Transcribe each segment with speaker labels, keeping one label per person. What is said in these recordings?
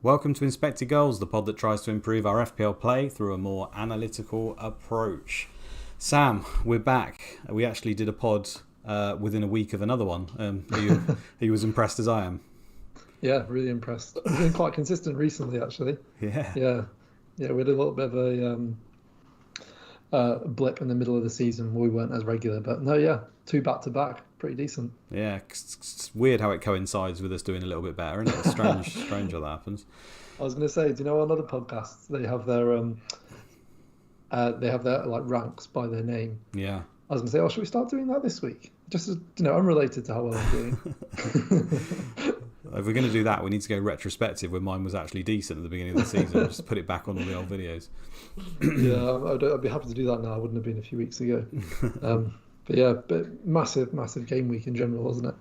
Speaker 1: Welcome to Inspected Goals, the pod that tries to improve our FPL play through a more analytical approach. Sam, we're back. We actually did a pod within a week of another one. Are you as impressed as I am?
Speaker 2: Yeah, really impressed. We've been quite consistent recently, actually.
Speaker 1: Yeah.
Speaker 2: We had a little bit of a blip in the middle of the season where we weren't as regular, but no, yeah, 2 back-to-back, pretty decent.
Speaker 1: Yeah, it's weird how it coincides with us doing a little bit better, isn't it? It's strange how that happens.
Speaker 2: I was going to say, do you know on other podcasts they have their like ranks by their name?
Speaker 1: Yeah.
Speaker 2: I was going to say, oh, should we start doing that this week? Just as, unrelated to how well I'm doing.
Speaker 1: If we're going to do that, we need to go retrospective when mine was actually decent at the beginning of the season. Just put it back on all the old videos.
Speaker 2: Yeah, I'd be happy to do that now. I wouldn't have been a few weeks ago. But yeah, massive game week in general, wasn't it?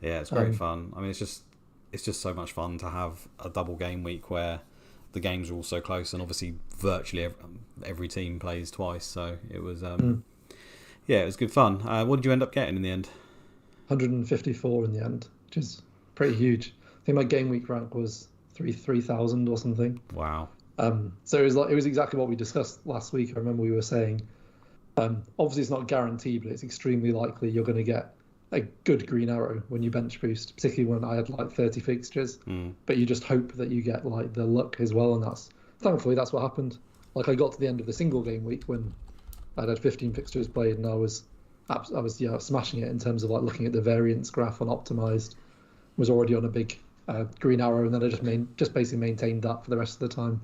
Speaker 1: Yeah, it's great fun. I mean, it's just so much fun to have a double game week where the games are all so close, and obviously virtually every team plays twice. So it was, it was good fun. What did you end up getting in the end?
Speaker 2: 154 in the end, which is pretty huge. I think my game week rank was 3,000 or something.
Speaker 1: Wow.
Speaker 2: So it was exactly what we discussed last week. I remember we were saying, obviously it's not guaranteed, but it's extremely likely you're going to get a good green arrow when you bench boost, particularly when I had like 30 fixtures. But you just hope that you get like the luck as well, and thankfully that's what happened. Like I got to the end of the single game week when I'd had 15 fixtures played, and I was smashing it in terms of like looking at the variance graph on optimized. Was already on a big green arrow, and then I just basically maintained that for the rest of the time.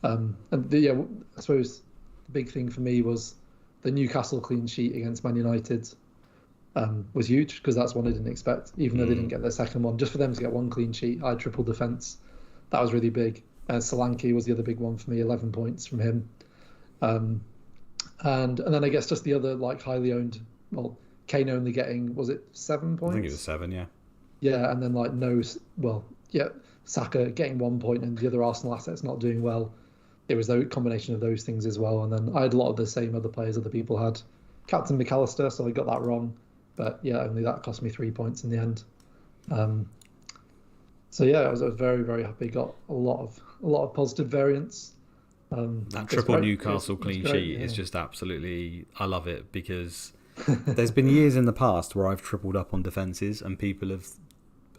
Speaker 2: I suppose the big thing for me was the Newcastle clean sheet against Man United was huge, because that's one I didn't expect, even though they didn't get their second one. Just for them to get one clean sheet, I had triple defence. That was really big. Solanke was the other big one for me, 11 points from him. And then I guess just the other like highly owned, Kane only getting, was it 7 points?
Speaker 1: I think it was 7, yeah.
Speaker 2: Yeah, and then Saka getting 1 point and the other Arsenal assets not doing well. It was the combination of those things as well. And then I had a lot of the same other players other people had. Captain McAllister, so I got that wrong. But yeah, only that cost me 3 points in the end. I was very, very happy. Got a lot of positive variance.
Speaker 1: That triple Newcastle clean sheet is just absolutely, I love it, because there's been years in the past where I've tripled up on defences and people have,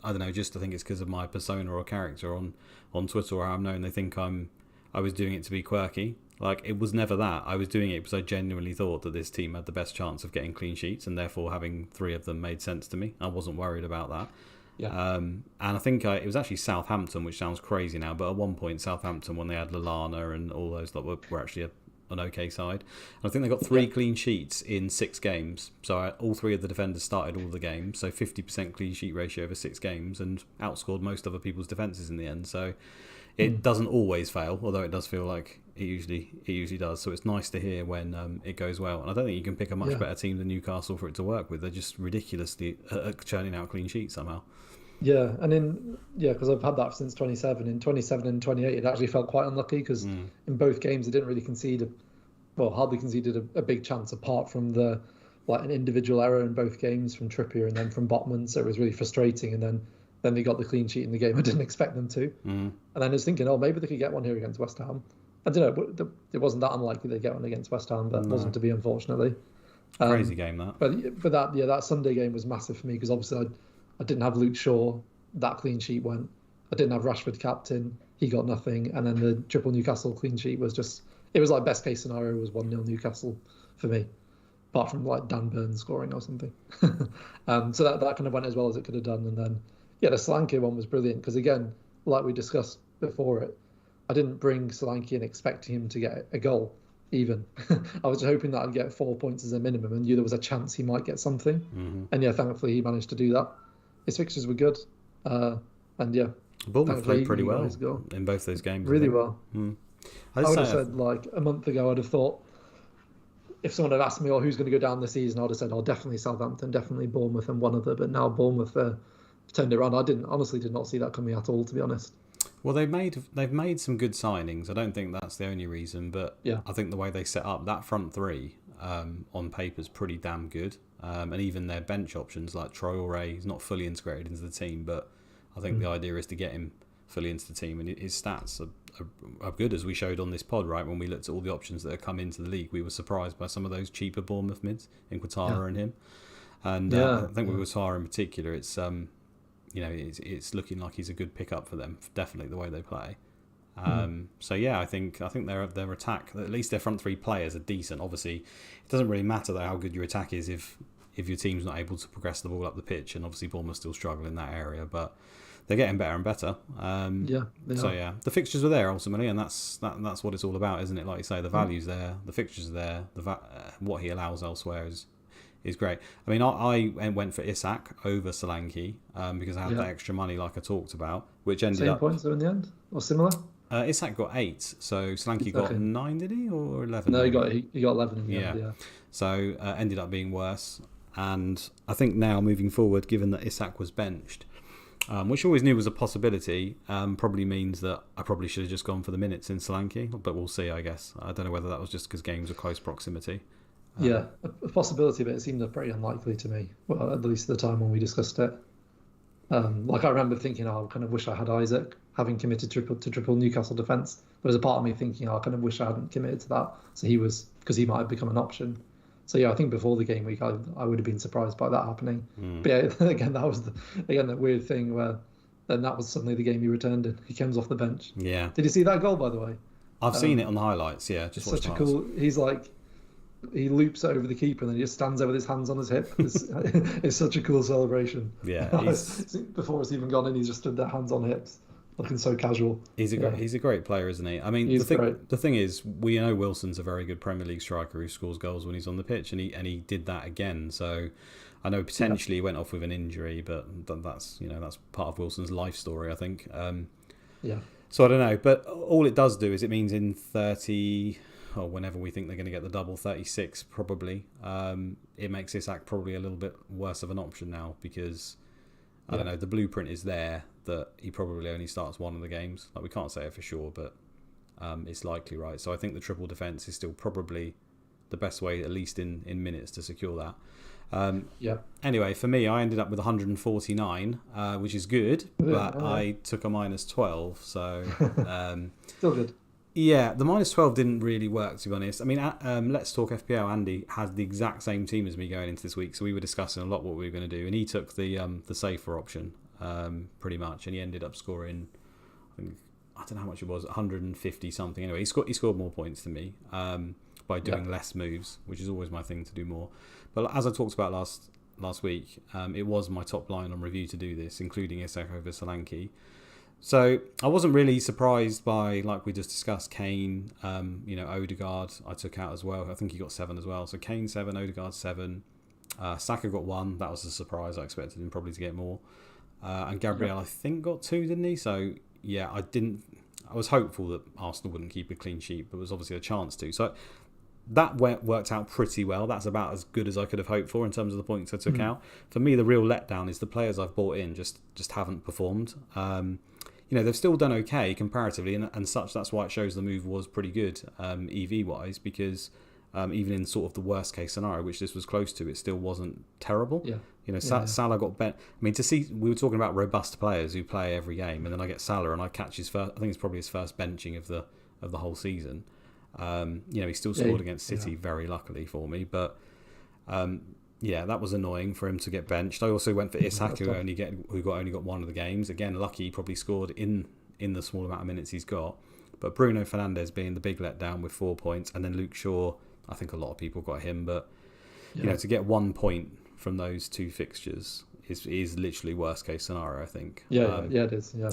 Speaker 1: I don't know, I think it's because of my persona or character on Twitter or how I'm known, they think I was doing it to be quirky. Like, it was never that. I was doing it because I genuinely thought that this team had the best chance of getting clean sheets, and therefore having 3 of them made sense to me. I wasn't worried about that.
Speaker 2: Yeah.
Speaker 1: And I think it was actually Southampton, which sounds crazy now, but at one point Southampton, when they had Lallana and all those that were actually an okay side. And I think they got 3 clean sheets in 6 games. So all 3 of the defenders started all the games. So 50% clean sheet ratio over 6 games, and outscored most other people's defences in the end. So it doesn't always fail, although it does feel like it usually does. So it's nice to hear when it goes well. And I don't think you can pick a much better team than Newcastle for it to work with. They're just ridiculously churning out clean sheets somehow.
Speaker 2: Yeah, and because I've had that since 27. In 27 and 28, it actually felt quite unlucky, because in both games they didn't really hardly conceded a big chance, apart from an individual error in both games from Trippier and then from Botman. So it was really frustrating. And then they got the clean sheet in the game I didn't expect them to. And then I was thinking, maybe they could get one here against West Ham. I don't know, it wasn't that unlikely they'd get one against West Ham, but wasn't to be, unfortunately.
Speaker 1: Crazy game, that.
Speaker 2: But that Sunday game was massive for me, because obviously I didn't have Luke Shaw. That clean sheet went. I didn't have Rashford captain. He got nothing. And then the triple Newcastle clean sheet was just, it was like best case scenario was 1-0 Newcastle for me, apart from like Dan Burns scoring or something. So that kind of went as well as it could have done. And then, the Solanke one was brilliant, because again, like we discussed before it, I didn't bring Solanke and expecting him to get a goal even. I was hoping that I'd get 4 points as a minimum, and knew there was a chance he might get something. And thankfully he managed to do that. His fixtures were good.
Speaker 1: Bournemouth played pretty well in both those games.
Speaker 2: Really well.
Speaker 1: I
Speaker 2: would have said, like a month ago, I'd have thought, if someone had asked me, who's going to go down this season, I'd have said, definitely Southampton, definitely Bournemouth, and one other. But now Bournemouth turned it around. I honestly did not see that coming at all, to be honest.
Speaker 1: Well, they've made some good signings. I don't think that's the only reason, but I think the way they set up that front 3 on paper is pretty damn good. And even their bench options, like Traoré, he's not fully integrated into the team, but I think the idea is to get him fully into the team, and his stats are good, as we showed on this pod, right? When we looked at all the options that have come into the league, we were surprised by some of those cheaper Bournemouth mids in Quintana and him. And I think with Quintana in particular, it's it's looking like he's a good pickup for them, definitely the way they play. So yeah, I think their attack, at least their front three players, are decent. Obviously, it doesn't really matter though how good your attack is if your team's not able to progress the ball up the pitch, and obviously Bournemouth still struggle in that area, but they're getting better and better. The fixtures were there ultimately, and that's what it's all about, isn't it? Like you say, the value's there, the fixtures are there, what he allows elsewhere is great. I mean, I went for Isak over Solanke because I had that extra money, like I talked about, which ended up...
Speaker 2: Same points though in the end, or similar?
Speaker 1: Isak got 8, so Solanke got 9, did he, or 11?
Speaker 2: No, he got 11 in the end. Yeah.
Speaker 1: So ended up being worse, and I think now moving forward, given that Isak was benched, which I always knew was a possibility, probably means that I probably should have just gone for the minutes in Solanke, but we'll see, I guess. I don't know whether that was just because games are close proximity.
Speaker 2: A possibility, but it seemed pretty unlikely to me. Well, at least at the time when we discussed it. I remember thinking, I kind of wish I had Isaac, having committed to triple Newcastle defence. But there's a part of me thinking, I kind of wish I hadn't committed to that. So because he might have become an option. So yeah, I think before the game week, I would have been surprised by that happening. But yeah, again, that was that weird thing where then that was suddenly the game he returned in. He comes off the bench.
Speaker 1: Yeah.
Speaker 2: Did you see that goal, by the way?
Speaker 1: I've seen it on the highlights. Yeah, just watched
Speaker 2: such a cool. He's he loops it over the keeper and then he just stands there with his hands on his hip. It's such a cool celebration.
Speaker 1: Yeah.
Speaker 2: Before it's even gone in, he's just stood there, hands on hips, looking so casual.
Speaker 1: He's a great player, isn't he? I mean, the thing is, we know Wilson's a very good Premier League striker who scores goals when he's on the pitch, and he did that again. So I know potentially he went off with an injury, but that's part of Wilson's life story, I think. So I don't know, but all it does do is it means in 30. Or whenever we think they're going to get the double, 36 probably, it makes Isak probably a little bit worse of an option now because, I don't know, the blueprint is there that he probably only starts one of the games. Like, we can't say it for sure, but it's likely, right? So I think the triple defence is still probably the best way, at least in minutes, to secure that. Anyway, for me, I ended up with 149, which is good, but I took a minus 12, so...
Speaker 2: Still good.
Speaker 1: Yeah, the minus 12 didn't really work, to be honest. I mean, Let's Talk FPL, Andy has the exact same team as me going into this week, so we were discussing a lot what we were going to do, and he took the safer option, pretty much, and he ended up scoring, I don't know how much it was, 150 something. Anyway, he scored more points than me by doing less moves, which is always my thing to do more. But as I talked about last week, it was my top line on review to do this, including Isak over Solanke. So I wasn't really surprised by, like we just discussed, Kane, Odegaard I took out as well. I think he got 7 as well. So Kane 7, Odegaard 7. Saka got 1. That was a surprise. I expected him probably to get more. And Gabriel, I think, got 2, didn't he? So yeah, I was hopeful that Arsenal wouldn't keep a clean sheet, but there was obviously a chance to. So that worked out pretty well. That's about as good as I could have hoped for in terms of the points I took out. For me, the real letdown is the players I've bought in just haven't performed. They've still done okay comparatively, and such. That's why it shows the move was pretty good EV-wise, because even in sort of the worst case scenario, which this was close to, it still wasn't terrible. Salah got bent. I mean, we were talking about robust players who play every game, and then I get Salah and I catch his first. I think it's probably his first benching of the whole season. He still scored against City very luckily for me, but. That was annoying for him to get benched. I also went for Isak, who only got one of the games. Again, lucky he probably scored in the small amount of minutes he's got. But Bruno Fernandes being the big letdown with 4 points, and then Luke Shaw, I think a lot of people got him. But to get 1 point from those two fixtures is literally worst case scenario, I think.
Speaker 2: It is. Yeah.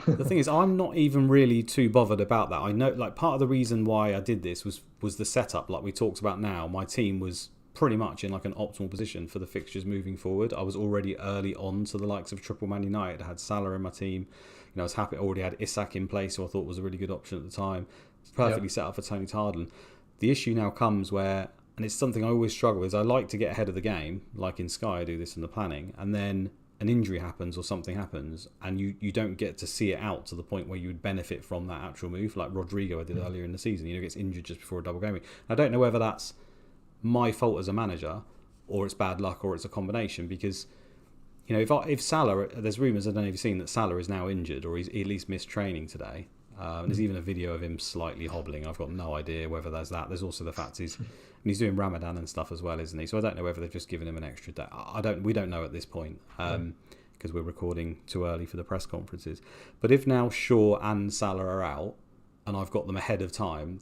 Speaker 1: The thing is, I'm not even really too bothered about that. I know, part of the reason why I did this was the setup, like we talked about now. My team was pretty much in an optimal position for the fixtures moving forward. I was already early on to the likes of Triple Man United. I had Salah in my team. I was happy. I already had Isak in place, who I thought was a really good option at the time. It's perfectly set up for Tony Tardland. The issue now comes where, and it's something I always struggle with, is I like to get ahead of the game, like in Sky I do this in the planning, and then an injury happens or something happens, and you don't get to see it out to the point where you would benefit from that actual move, like Rodrigo I did earlier in the season. Gets injured just before a double game week. I don't know whether that's my fault as a manager, or it's bad luck, or it's a combination, because if Salah, there's rumours, I don't know if you've seen that Salah is now injured, or he at least missed training today. There's even a video of him slightly hobbling. I've got no idea whether there's that. There's also the fact he's doing Ramadan and stuff as well, isn't he? So I don't know whether they've just given him an extra day. We don't know at this point because we're recording too early for the press conferences. But if now Shaw and Salah are out, and I've got them ahead of time,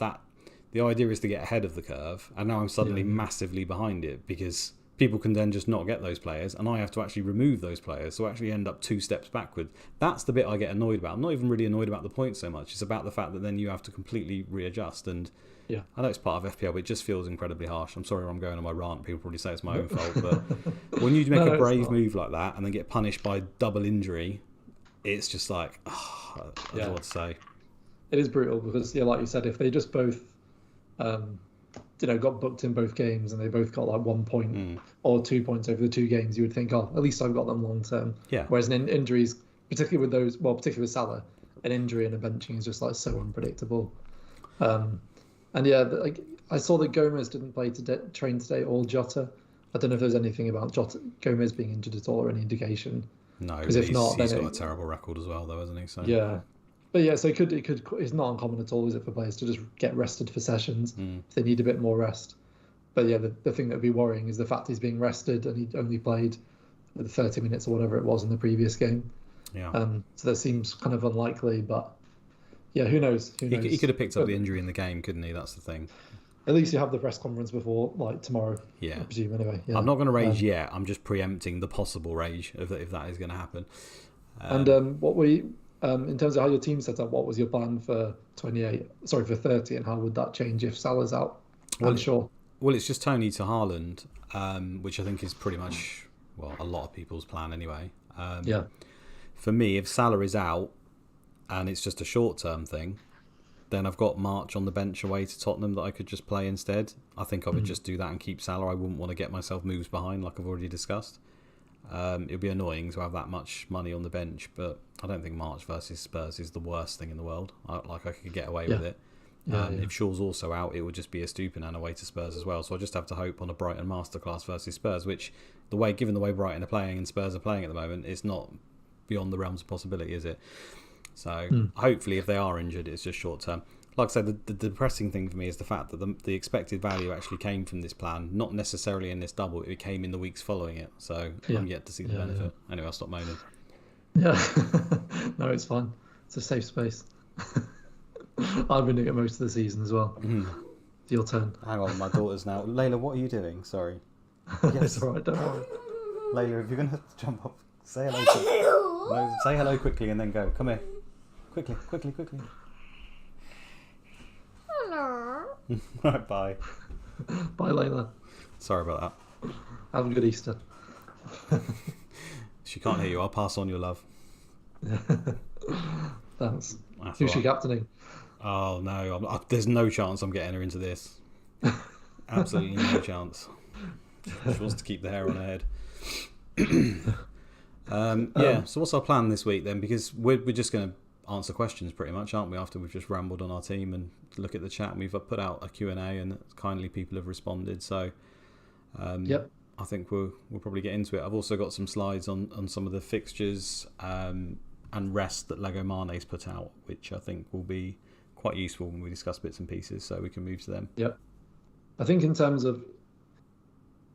Speaker 1: the idea is to get ahead of the curve, and now I'm suddenly massively behind it because people can then just not get those players, and I have to actually remove those players, so I actually end up 2 steps backward. That's the bit I get annoyed about. I'm not even really annoyed about the points so much. It's about the fact that then you have to completely readjust, and I know it's part of FPL, but it just feels incredibly harsh. I'm sorry I'm going on my rant. People probably say it's my own fault, but when you make a brave move like that and then get punished by double injury, it's just like, I don't know what to say.
Speaker 2: It is brutal because, like you said, if they just both got booked in both games and they both got like 1 point or 2 points over the 2 games, you would think, at least I've got them long term.
Speaker 1: Yeah.
Speaker 2: Whereas in injuries, particularly with Salah, an injury and a benching is just like so unpredictable. I saw that Gomez didn't train today, or Jota. I don't know if there's anything about Gomez being injured at all or any indication.
Speaker 1: No, because if not, he's got a terrible record as well, though, hasn't he? So
Speaker 2: yeah. But yeah, so it's not uncommon at all, is it, for players to just get rested for sessions if they need a bit more rest. But yeah, the thing that would be worrying is the fact he's being rested and he only played the 30 minutes or whatever it was in the previous game.
Speaker 1: Yeah.
Speaker 2: So that seems kind of unlikely, but yeah, who knows?
Speaker 1: He could have picked up the injury in the game, couldn't he? That's the thing. At
Speaker 2: least you have the press conference before, like tomorrow.
Speaker 1: Yeah.
Speaker 2: I presume anyway. Yeah.
Speaker 1: I'm not going to rage yet. I'm just preempting the possible rage if that is going to happen.
Speaker 2: In terms of how your team set up, what was your plan for 30, and how would that change if Salah's out? Sure.
Speaker 1: Well, it's just Tony to Haaland, which I think is pretty much, a lot of people's plan anyway. For me, if Salah is out and it's just a short-term thing, then I've got March on the bench away to Tottenham that I could just play instead. I think I would just do that and keep Salah. I wouldn't want to get myself moves behind like I've already discussed. It'd be annoying to have that much money on the bench, but I don't think March versus Spurs is the worst thing in the world. I could get away with it. If Shaw's also out, it would just be a Stupinan away to Spurs as well. So I just have to hope on a Brighton masterclass versus Spurs, which given the way Brighton are playing and Spurs are playing at the moment, it's not beyond the realms of possibility, is it? So hopefully, if they are injured, it's just short term. Like I said, the depressing thing for me is the fact that the expected value actually came from this plan, not necessarily in this double. It came in the weeks following it. So I'm yet to see the benefit. Anyway, I'll stop moaning.
Speaker 2: Yeah. No, it's fine. It's a safe space. I've been doing it most of the season as well. It's your turn.
Speaker 1: Hang on, my daughter's now. Layla, what are you doing? Sorry.
Speaker 2: Yes. It's all right, don't worry.
Speaker 1: Layla, if you're going to jump up, say hello. No, say hello quickly and then go. Come here. Quickly.
Speaker 2: Hello.
Speaker 1: Right, bye.
Speaker 2: Bye, Layla.
Speaker 1: Sorry about that.
Speaker 2: Have a good Easter.
Speaker 1: She can't hear you. I'll pass on your love.
Speaker 2: Thanks. Who's she captaining?
Speaker 1: Oh, no. There's no chance I'm getting her into this. Absolutely no chance. She wants to keep the hair on her head. So what's our plan this week then? Because we're just going to answer questions pretty much, aren't we, after we've just rambled on our team and look at the chat, and we've put out a Q&A and kindly people have responded, so I think we'll probably get into it. I've also got some slides on some of the fixtures and rest that Lego Mane's put out, which I think will be quite useful when we discuss bits and pieces, so we can move to them.
Speaker 2: I think in terms of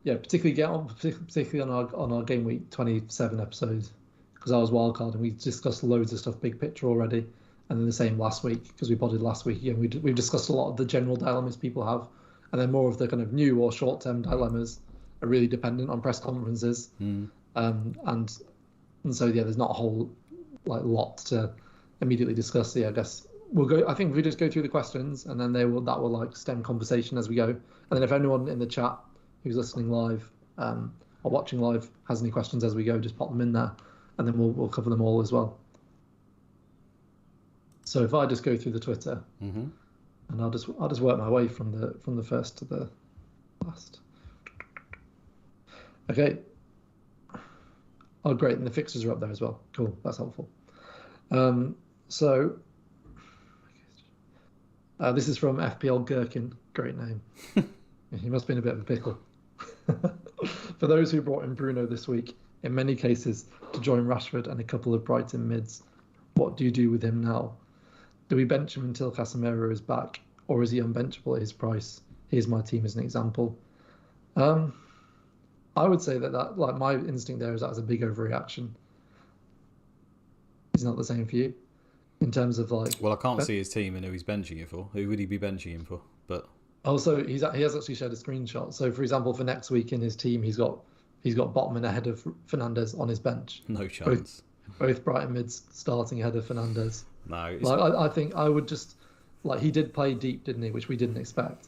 Speaker 2: particularly on our game week 27 episodes, because I was wildcard and we discussed loads of stuff big picture already, and then the same last week because we podded last week. We've discussed a lot of the general dilemmas people have, and then more of the kind of new or short-term dilemmas are really dependent on press conferences. And so there's not a whole lot to immediately discuss. I guess we'll go. I think if we just go through the questions, and then that will stem conversation as we go. And then if anyone in the chat who's listening live or watching live has any questions as we go, just pop them in there, and then we'll cover them all as well. So if I just go through the Twitter, and I'll just work my way from the first to the last. Okay. Oh, great, and the fixtures are up there as well. Cool, that's helpful. So this is from FPL Gherkin. Great name. He must be in a bit of a pickle. For those who brought in Bruno this week, in many cases to join Rashford and a couple of Brighton mids. What do you do with him now? Do we bench him until Casemiro is back, or is he unbenchable at his price? Here's my team as an example. I would say that like my instinct there is that's a big overreaction. Is not the same for you in terms of like.
Speaker 1: Well, I can't see his team and who he's benching it for. Who would he be benching him for? But
Speaker 2: also he has actually shared a screenshot. So for example, for next week in his team, he's got Botman ahead of Fernandes on his bench.
Speaker 1: No chance.
Speaker 2: Both Brighton mids starting ahead of Fernandes.
Speaker 1: No.
Speaker 2: Like, I think I would just like he did play deep, didn't he? Which we didn't expect.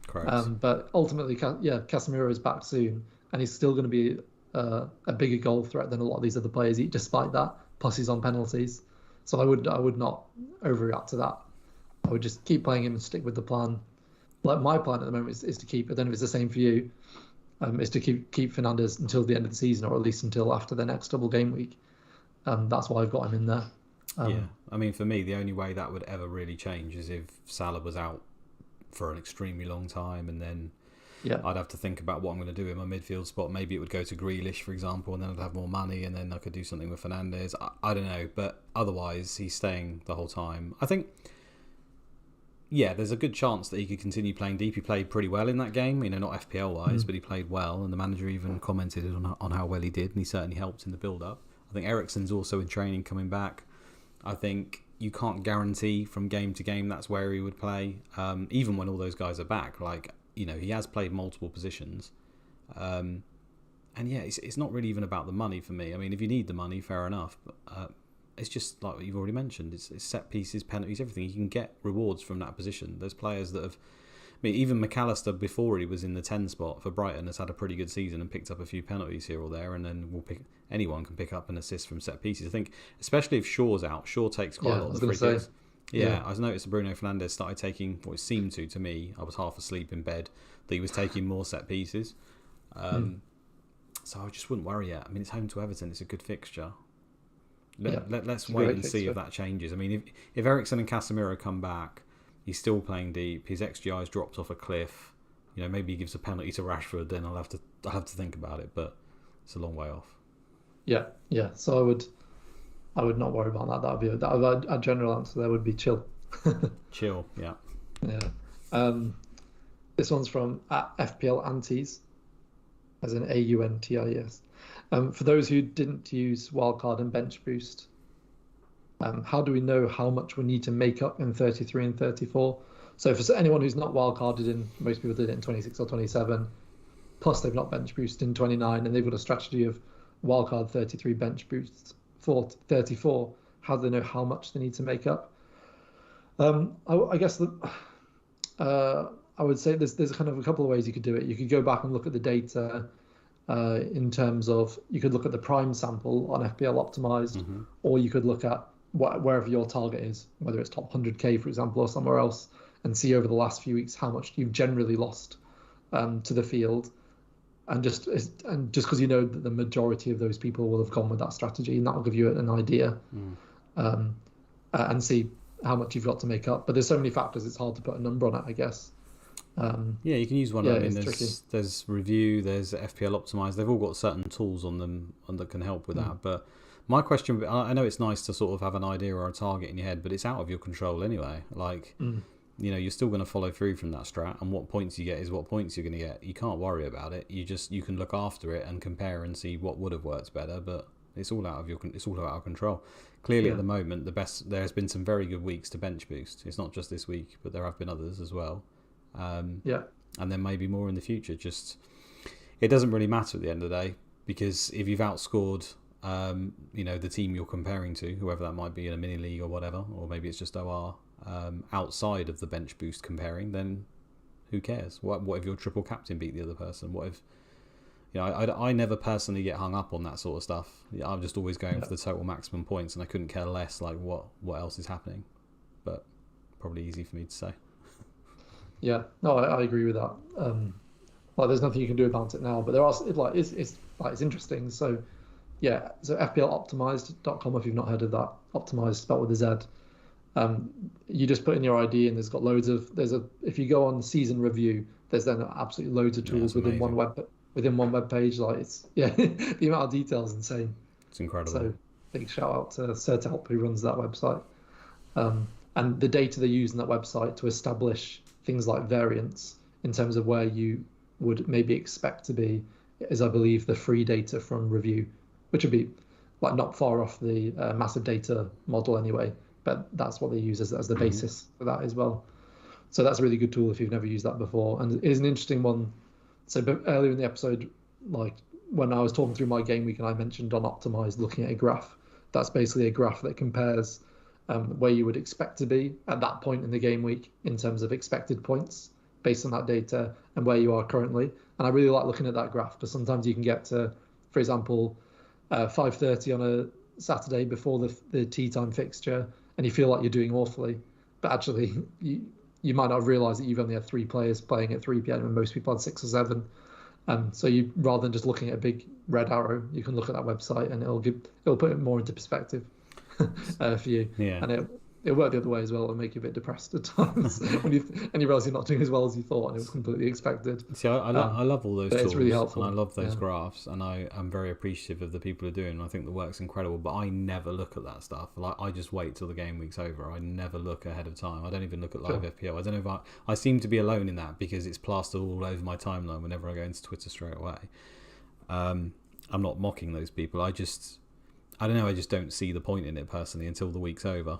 Speaker 1: Correct.
Speaker 2: But ultimately, Casemiro is back soon, and he's still going to be a bigger goal threat than a lot of these other players, despite that. Plus, he's on penalties, so I would not overreact to that. I would just keep playing him and stick with the plan. Like my plan at the moment is to keep. I don't know if it's the same for you. Is to keep Fernandes until the end of the season, or at least until after the next double game week. That's why I've got him in there.
Speaker 1: Yeah, I mean, for me, the only way that would ever really change is if Salah was out for an extremely long time, and then I'd have to think about what I'm going to do in my midfield spot. Maybe it would go to Grealish, for example, and then I'd have more money, and then I could do something with Fernandes. I don't know, but otherwise, he's staying the whole time. I think, there's a good chance that he could continue playing deep. He played pretty well in that game, not FPL-wise, but he played well, and the manager even commented on how well he did, and he certainly helped in the build-up. I think Eriksen's also in training coming back. I think you can't guarantee from game to game that's where he would play, even when all those guys are back. Like, he has played multiple positions. And it's not really even about the money for me. I mean, if you need the money, fair enough. But it's just like what you've already mentioned. It's set pieces, penalties, everything. You can get rewards from that position. There's players that have... I mean, even McAllister, before he was in the 10 spot for Brighton, has had a pretty good season and picked up a few penalties here or there, and then anyone can pick up an assist from set pieces. I think, especially if Shaw's out, Shaw takes quite a lot of the free kicks. Yeah, I noticed that Bruno Fernandes started taking what it seemed to me, I was half asleep in bed, that he was taking more set pieces. So I just wouldn't worry yet. I mean, it's home to Everton, it's a good fixture. Let's wait and see if that changes. I mean, if Eriksen and Casemiro come back, he's still playing deep. His XGI's dropped off a cliff. Maybe he gives a penalty to Rashford. Then I'll have to think about it. But it's a long way off. Yeah.
Speaker 2: So I would not worry about that. That would be a general answer. There would be chill.
Speaker 1: Chill. Yeah.
Speaker 2: Yeah. This one's from FPL Antis, as in AUNTIS. For those who didn't use wildcard and bench boost. How do we know how much we need to make up in 33 and 34? So for anyone who's not wildcarded in, most people did it in 26 or 27, plus they've not bench boosted in 29, and they've got a strategy of wildcard 33 bench boosts for 34. How do they know how much they need to make up? I guess I would say there's kind of a couple of ways you could do it. You could go back and look at the data in terms of, you could look at the prime sample on FPL optimized, or you could look at wherever your target is, whether it's top 100k, for example, or somewhere else, and see over the last few weeks how much you've generally lost to the field. And just because that the majority of those people will have gone with that strategy, and that will give you an idea, and see how much you've got to make up. But there's so many factors, it's hard to put a number on it, I guess.
Speaker 1: You can use one. I mean, there's Review, there's FPL Optimize. They've all got certain tools on them that can help with that. But my question, I know it's nice to sort of have an idea or a target in your head, but it's out of your control anyway. Like, you're still going to follow through from that strat, and what points you get is what points you're going to get. You can't worry about it. You can look after it and compare and see what would have worked better, but it's all out of control. Clearly, at the moment, there has been some very good weeks to bench boost. It's not just this week, but there have been others as well. And there may be more in the future. Just, it doesn't really matter at the end of the day, because if you've outscored the team you're comparing to, whoever that might be in a mini league or whatever, or maybe it's just OR, outside of the bench boost comparing, then who cares? What if your triple captain beat the other person? What if, I never personally get hung up on that sort of stuff. I'm just always going for the total maximum points, and I couldn't care less like what else is happening. But probably easy for me to say. Yeah, no, I agree with that. There's nothing you can do about it now, but there are it's interesting. So so FPLoptimized.com, if you've not heard of that, optimized spelled with a Z. You just put in your ID, and there's got if you go on season review, there's then absolutely loads of tools within one
Speaker 2: within one web page. Like it's the amount of detail is insane.
Speaker 1: It's incredible.
Speaker 2: So big shout out to Sertelp who runs that website. And the data they use in that website to establish things like variance in terms of where you would maybe expect to be is, I believe, the free data from Review, which would be like not far off the massive data model anyway, but that's what they use as the basis for that as well. So that's a really good tool if you've never used that before. And it is an interesting one. So earlier in the episode, like when I was talking through my game week and I mentioned on Optimized looking at a graph, that's basically a graph that compares where you would expect to be at that point in the game week in terms of expected points based on that data and where you are currently. And I really like looking at that graph because sometimes you can get to, for example, 5:30 on a Saturday before the tea time fixture and you feel like you're doing awfully, but actually you might not realize that you've only had 3 players playing at 3 p.m. and most people had 6 or 7. So you, rather than just looking at a big red arrow, you can look at that website and it'll put it more into perspective for you.
Speaker 1: Yeah.
Speaker 2: And it'll work the other way as well. It'll make you a bit depressed at times when you realize you're not doing as well as you thought and it was completely expected.
Speaker 1: See, I love all those tools.
Speaker 2: It's really helpful.
Speaker 1: And I love those graphs, and I'm very appreciative of the people who are doing. I think the work's incredible, but I never look at that stuff. Like I just wait till the game week's over. I never look ahead of time. I don't even look at live FPL. I don't know if I seem to be alone in that because it's plastered all over my timeline whenever I go into Twitter straight away. I'm not mocking those people. I don't know. I just don't see the point in it personally until the week's over.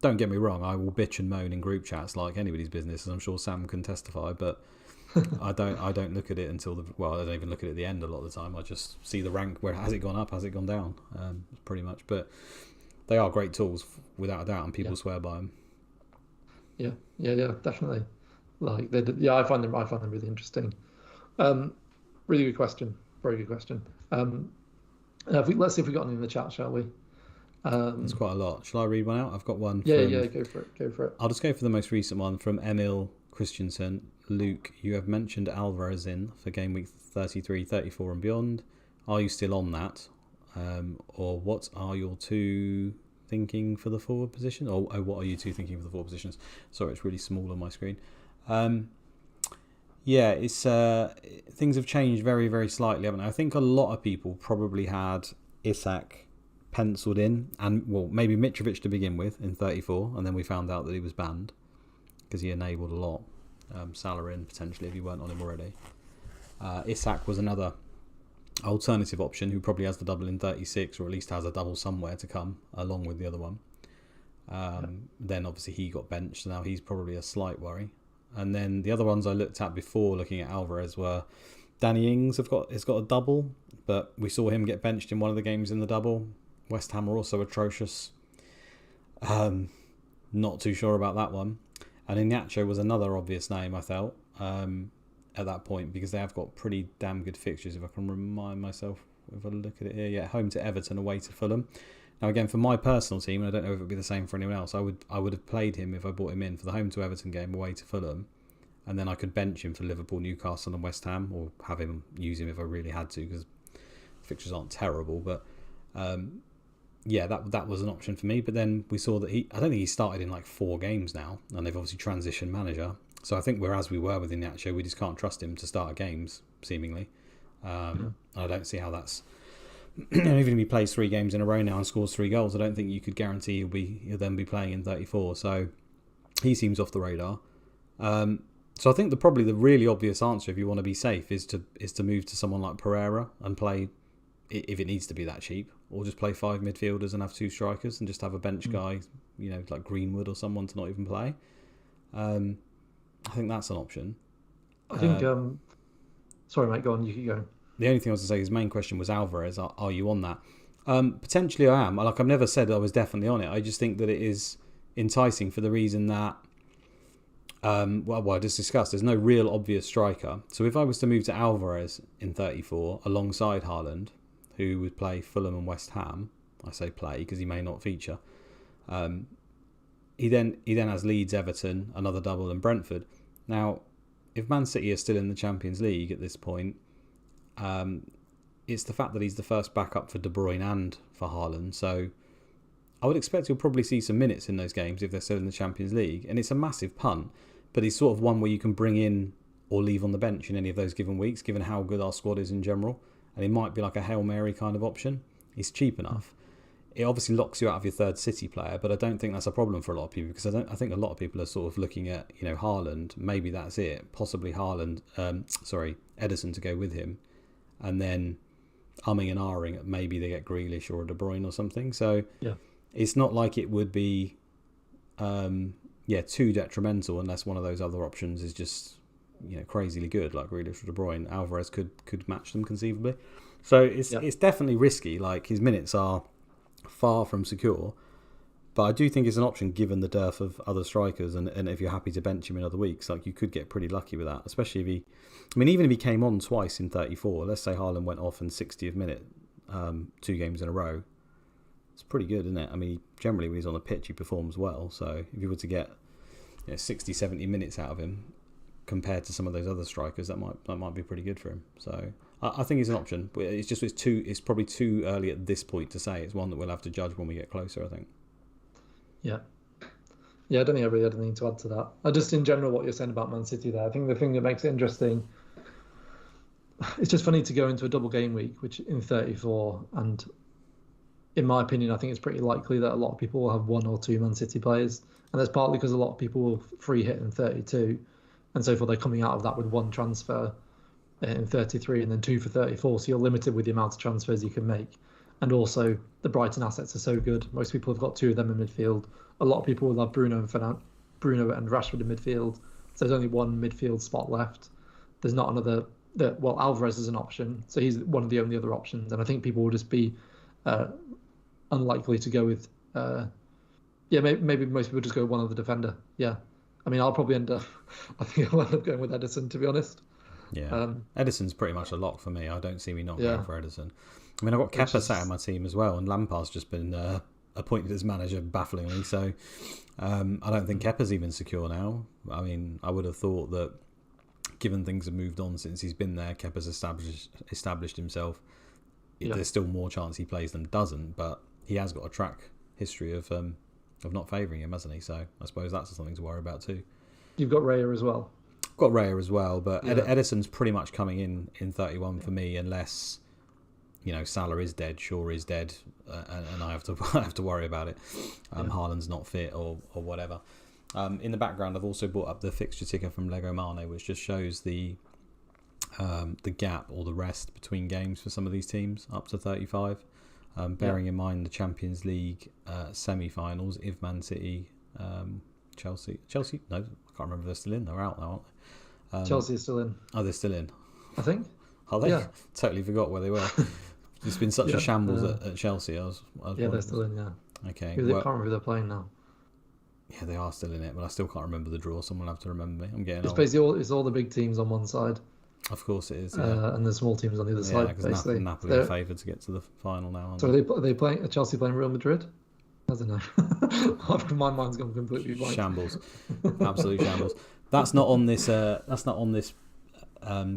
Speaker 1: Don't get me wrong. I will bitch and moan in group chats like anybody's business, and I'm sure Sam can testify. But I don't look at it until I don't even look at it at the end a lot of the time. I just see the rank where has it gone up, has it gone down, pretty much. But they are great tools without a doubt, and people swear by them. Yeah, definitely. Like I find them really interesting. Really good question. Very good question. Let's see if we got any in the chat, shall we? It's quite a lot. Shall I read one out? I've got one.
Speaker 2: Yeah, go for it.
Speaker 1: I'll just go for the most recent one from Emil Christensen. Luke, you have mentioned Alvarez in for game week 33, 34 and beyond. Are you still on that? Or what are your two thinking for the forward position? Or what are you two thinking for the forward positions? Sorry, it's really small on my screen. It's things have changed very, very slightly, haven't they? I think a lot of people probably had Isak penciled in, and maybe Mitrovic to begin with in 34, and then we found out that he was banned because he enabled a lot. Salah in potentially if you weren't on him already. Isak was another alternative option who probably has the double in 36, or at least has a double somewhere to come along with the other one. Then obviously he got benched, so now he's probably a slight worry. And then the other ones I looked at before looking at Alvarez were Danny Ings has got a double, but we saw him get benched in one of the games in the double. West Ham are also atrocious. Not too sure about that one. And Iñárritu was another obvious name, I felt, at that point, because they have got pretty damn good fixtures, if I can remind myself, if I look at it here. Yeah, home to Everton, away to Fulham. Now, again, for my personal team, and I don't know if it would be the same for anyone else, I would have played him if I bought him in for the home to Everton game, away to Fulham, and then I could bench him for Liverpool, Newcastle and West Ham, or use him if I really had to, because fixtures aren't terrible, but... that was an option for me. But then we saw that I don't think he started in like 4 games now, and they've obviously transitioned manager. So I think whereas we were with Iñárritu, we just can't trust him to start games, seemingly. I don't see how that's... even if he plays 3 games in a row now and scores 3 goals, I don't think you could guarantee he'll then be playing in 34. So he seems off the radar. So I think probably the really obvious answer, if you want to be safe, is to move to someone like Pereira and play, if it needs to be that cheap, or just play 5 midfielders and have 2 strikers and just have a bench guy, like Greenwood or someone to not even play. I think that's an option.
Speaker 2: I think... sorry, mate, go on. You keep going.
Speaker 1: The only thing I was going to say, his main question was Alvarez. Are you on that? Potentially I am. Like, I've never said I was definitely on it. I just think that it is enticing for the reason that... I just discussed, there's no real obvious striker. So if I was to move to Alvarez in 34 alongside Haaland, who would play Fulham and West Ham, I say play because he may not feature, he then has Leeds, Everton, another double, and Brentford. Now, if Man City are still in the Champions League at this point, it's the fact that he's the first backup for De Bruyne and for Haaland. So I would expect he'll probably see some minutes in those games if they're still in the Champions League. And it's a massive punt, but he's sort of one where you can bring in or leave on the bench in any of those given weeks, given how good our squad is in general. And it might be like a Hail Mary kind of option. It's cheap enough. It obviously locks you out of your third City player, but I don't think that's a problem for a lot of people, because I think a lot of people are sort of looking at, Haaland, maybe that's it, possibly Haaland, Ederson to go with him, and then umming and ahhing, maybe they get Grealish or a De Bruyne or something. So it's not like it would be too detrimental unless one of those other options is just crazily good, like Grealish or De Bruyne. Alvarez could match them conceivably. So it's definitely risky. Like, his minutes are far from secure, but I do think it's an option given the dearth of other strikers, and if you're happy to bench him in other weeks, like, you could get pretty lucky with that, especially even if he came on twice in 34. Let's say Haaland went off in 60th minute 2 games in a row, it's pretty good, isn't it? I mean, generally when he's on the pitch he performs well, so if you were to get 60-70 minutes out of him compared to some of those other strikers, that might be pretty good for him. So I think it's an option, but it's probably too early at this point to say. It's one that we'll have to judge when we get closer, I think.
Speaker 2: Yeah, I don't think I really had anything to add to that. I just, in general, what you're saying about Man City there, I think the thing that makes it interesting, it's just funny to go into a double game week, which in 34, and in my opinion, I think it's pretty likely that a lot of people will have 1 or 2 Man City players, and that's partly because a lot of people will free hit in 32, and so forth. They're coming out of that with 1 transfer in 33 and then 2 for 34, so you're limited with the amount of transfers you can make. And also, the Brighton assets are so good. Most people have got 2 of them in midfield. A lot of people will have Bruno and Rashford in midfield. So there's only 1 midfield spot left. There's not another. Alvarez is an option, so he's one of the only other options. And I think people will just be unlikely to go with. Maybe most people just go one other defender. Yeah, I mean, I'll probably end up. I think I'll end up going with Ederson, to be honest.
Speaker 1: Yeah, Ederson's pretty much a lock for me. I don't see me not going for Ederson. I mean, I've got Kepa sat in my team as well, and Lampard's just been appointed as manager, bafflingly. So I don't think Kepa's even secure now. I mean, I would have thought that, given things have moved on since he's been there, Kepa's established himself. There's still more chance he plays than doesn't, but he has got a track history of not favouring him, hasn't he? So I suppose that's something to worry about too.
Speaker 2: You've got Raya as well.
Speaker 1: Got Raya as well, but Ederson's pretty much coming in 31 for me, unless Salah is dead, Shaw is dead, and I have to worry about it. Haaland's not fit or whatever. In the background, I've also brought up the fixture ticker from Lego Mane, which just shows the gap or the rest between games for some of these teams up to 35. Bearing in mind the Champions League semi-finals, if Man City, Chelsea, no, I can't remember if they're still in. They're out now, aren't they?
Speaker 2: Chelsea is still in.
Speaker 1: Oh, they're still in.
Speaker 2: I think.
Speaker 1: Are they?
Speaker 2: Yeah.
Speaker 1: Totally forgot where they were. It's been such a shambles at Chelsea. I was
Speaker 2: they're still in. Yeah.
Speaker 1: Okay.
Speaker 2: I can't remember who they're playing now.
Speaker 1: Yeah, they are still in it, but I still can't remember the draw. Someone will have to remember me. I'm getting
Speaker 2: old.
Speaker 1: It's
Speaker 2: basically it's all the big teams on one side.
Speaker 1: Of course it is.
Speaker 2: And the small teams on the other side. Basically,
Speaker 1: Napoli are favoured to get to the final now.
Speaker 2: So are they playing? Are Chelsea playing Real Madrid? I don't know. My mind's gone completely blank.
Speaker 1: Shambles, absolute shambles. That's not on this.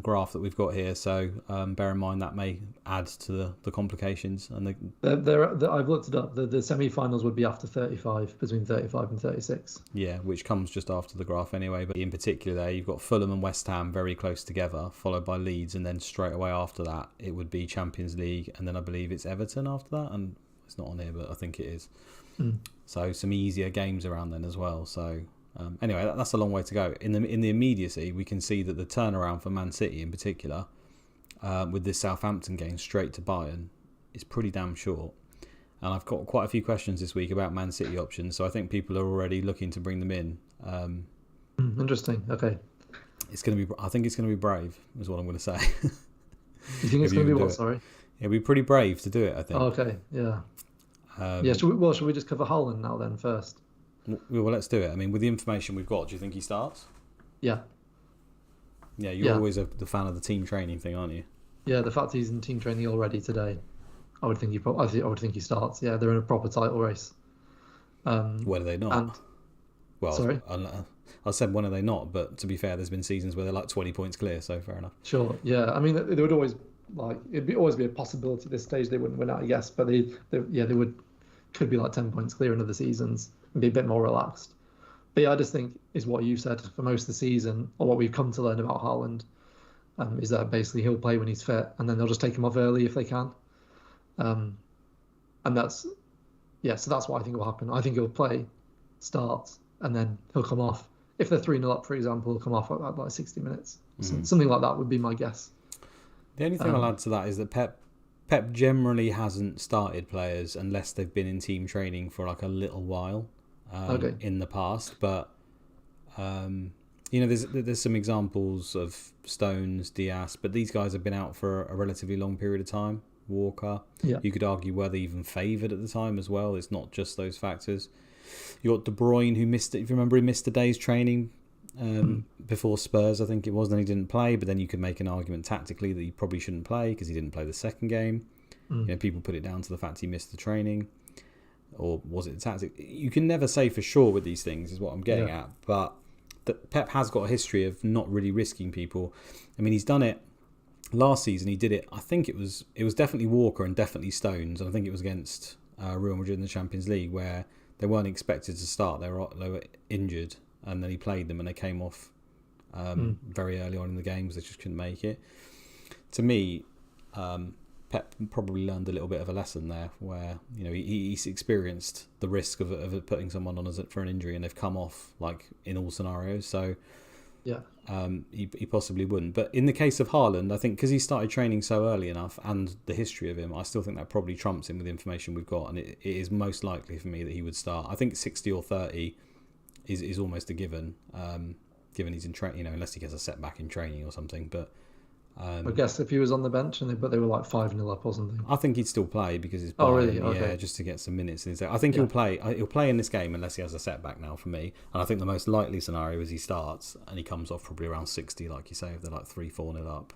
Speaker 1: Graph that we've got here. So bear in mind that may add to the complications. And
Speaker 2: I've looked it up. The semi-finals would be after 35, between 35 and 36.
Speaker 1: Yeah, which comes just after the graph anyway. But in particular, there you've got Fulham and West Ham very close together, followed by Leeds, and then straight away after that it would be Champions League, and then I believe it's Everton after that, and it's not on here, but I think it is. So some easier games around then as well. So anyway, that's a long way to go. In the immediacy, we can see that the turnaround for Man City in particular, with this Southampton game straight to Bayern, is pretty damn short. And I've got quite a few questions this week about Man City options, so I think people are already looking to bring them in.
Speaker 2: Interesting. Okay.
Speaker 1: I think it's going to be brave, is what I'm going to say.
Speaker 2: You think it's going to be what? Sorry.
Speaker 1: It'll be pretty brave to do it, I think.
Speaker 2: Oh, okay. Yeah. Should we just cover Haaland now then first?
Speaker 1: Well, let's do it. I mean, with the information we've got, do you think he starts?
Speaker 2: Yeah.
Speaker 1: Yeah, you're always the fan of the team training thing, aren't you?
Speaker 2: Yeah, the fact he's in team training already today, I would think he starts. Yeah, they're in a proper title race.
Speaker 1: When are they not?
Speaker 2: Sorry?
Speaker 1: I said when are they not, but to be fair, there's been seasons where they're like 20 points clear, so fair enough.
Speaker 2: Sure, yeah. I mean, there would always always be a possibility at this stage they wouldn't win out, I guess, but they could be like 10 points clear in other seasons and be a bit more relaxed. But yeah, I just think is what you said for most of the season, or what we've come to learn about Haaland, is that basically he'll play when he's fit, and then they'll just take him off early if they can. Um, and that's so that's what I think will happen. I think he'll play, start, and then he'll come off. If they're 3-0 up, for example, he'll come off at like 60 minutes. Something like that would be my guess.
Speaker 1: The only thing I'll add to that is that Pep generally hasn't started players unless they've been in team training for like a little while in the past. But there's some examples of Stones, Diaz, but these guys have been out for a relatively long period of time. Walker, you could argue were they even favoured at the time as well. It's not just those factors. You got De Bruyne, who missed it. If you remember, he missed a day's training before Spurs, I think it was. Then he didn't play, but then you could make an argument tactically that he probably shouldn't play because he didn't play the second game. People put it down to the fact he missed the training, or was it the tactic? You can never say for sure with these things, is what I'm getting at. But Pep has got a history of not really risking people. I mean, he's done it. Last season he did it. I think it was definitely Walker and definitely Stones, and I think it was against Real Madrid in the Champions League where they weren't expected to start. They were injured, and then he played them, and they came off very early on in the games. They just couldn't make it. To me, Pep probably learned a little bit of a lesson there, where he's experienced the risk of putting someone on for an injury, and they've come off like in all scenarios. So.
Speaker 2: Yeah.
Speaker 1: He possibly wouldn't. But in the case of Haaland, I think because he started training so early enough and the history of him, I still think that probably trumps him with the information we've got. And it is most likely for me that he would start. I think 60 or 30 is almost a given, given he's in training, unless he gets a setback in training or something. But
Speaker 2: I guess if he was on the bench but they were like 5-0 up or something.
Speaker 1: I think he'd still play because he's
Speaker 2: Bayern, really? Okay.
Speaker 1: Yeah, just to get some minutes. I think he'll play. He'll play in this game unless he has a setback now for me. And I think the most likely scenario is he starts and he comes off probably around 60, like you say, if they're like 3-4-0 up.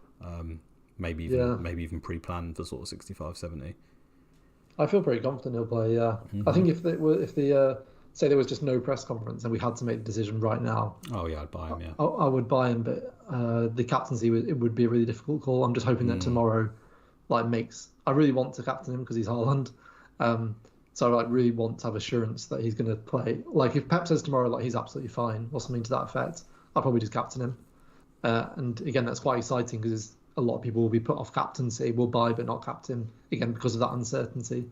Speaker 1: Maybe even pre-planned for sort of 65, 70.
Speaker 2: I feel pretty confident he'll play. Yeah, I think if say there was just no press conference and we had to make the decision right now.
Speaker 1: Oh yeah, I'd buy him. Yeah,
Speaker 2: I would buy him, but the captaincy it would be a really difficult call. I'm just hoping that tomorrow, I really want to captain him because he's Haaland. So I really want to have assurance that he's going to play. Like if Pep says tomorrow he's absolutely fine or something to that effect, I'll probably just captain him. And again, that's quite exciting because a lot of people will be put off captaincy, will buy but not captain again because of that uncertainty.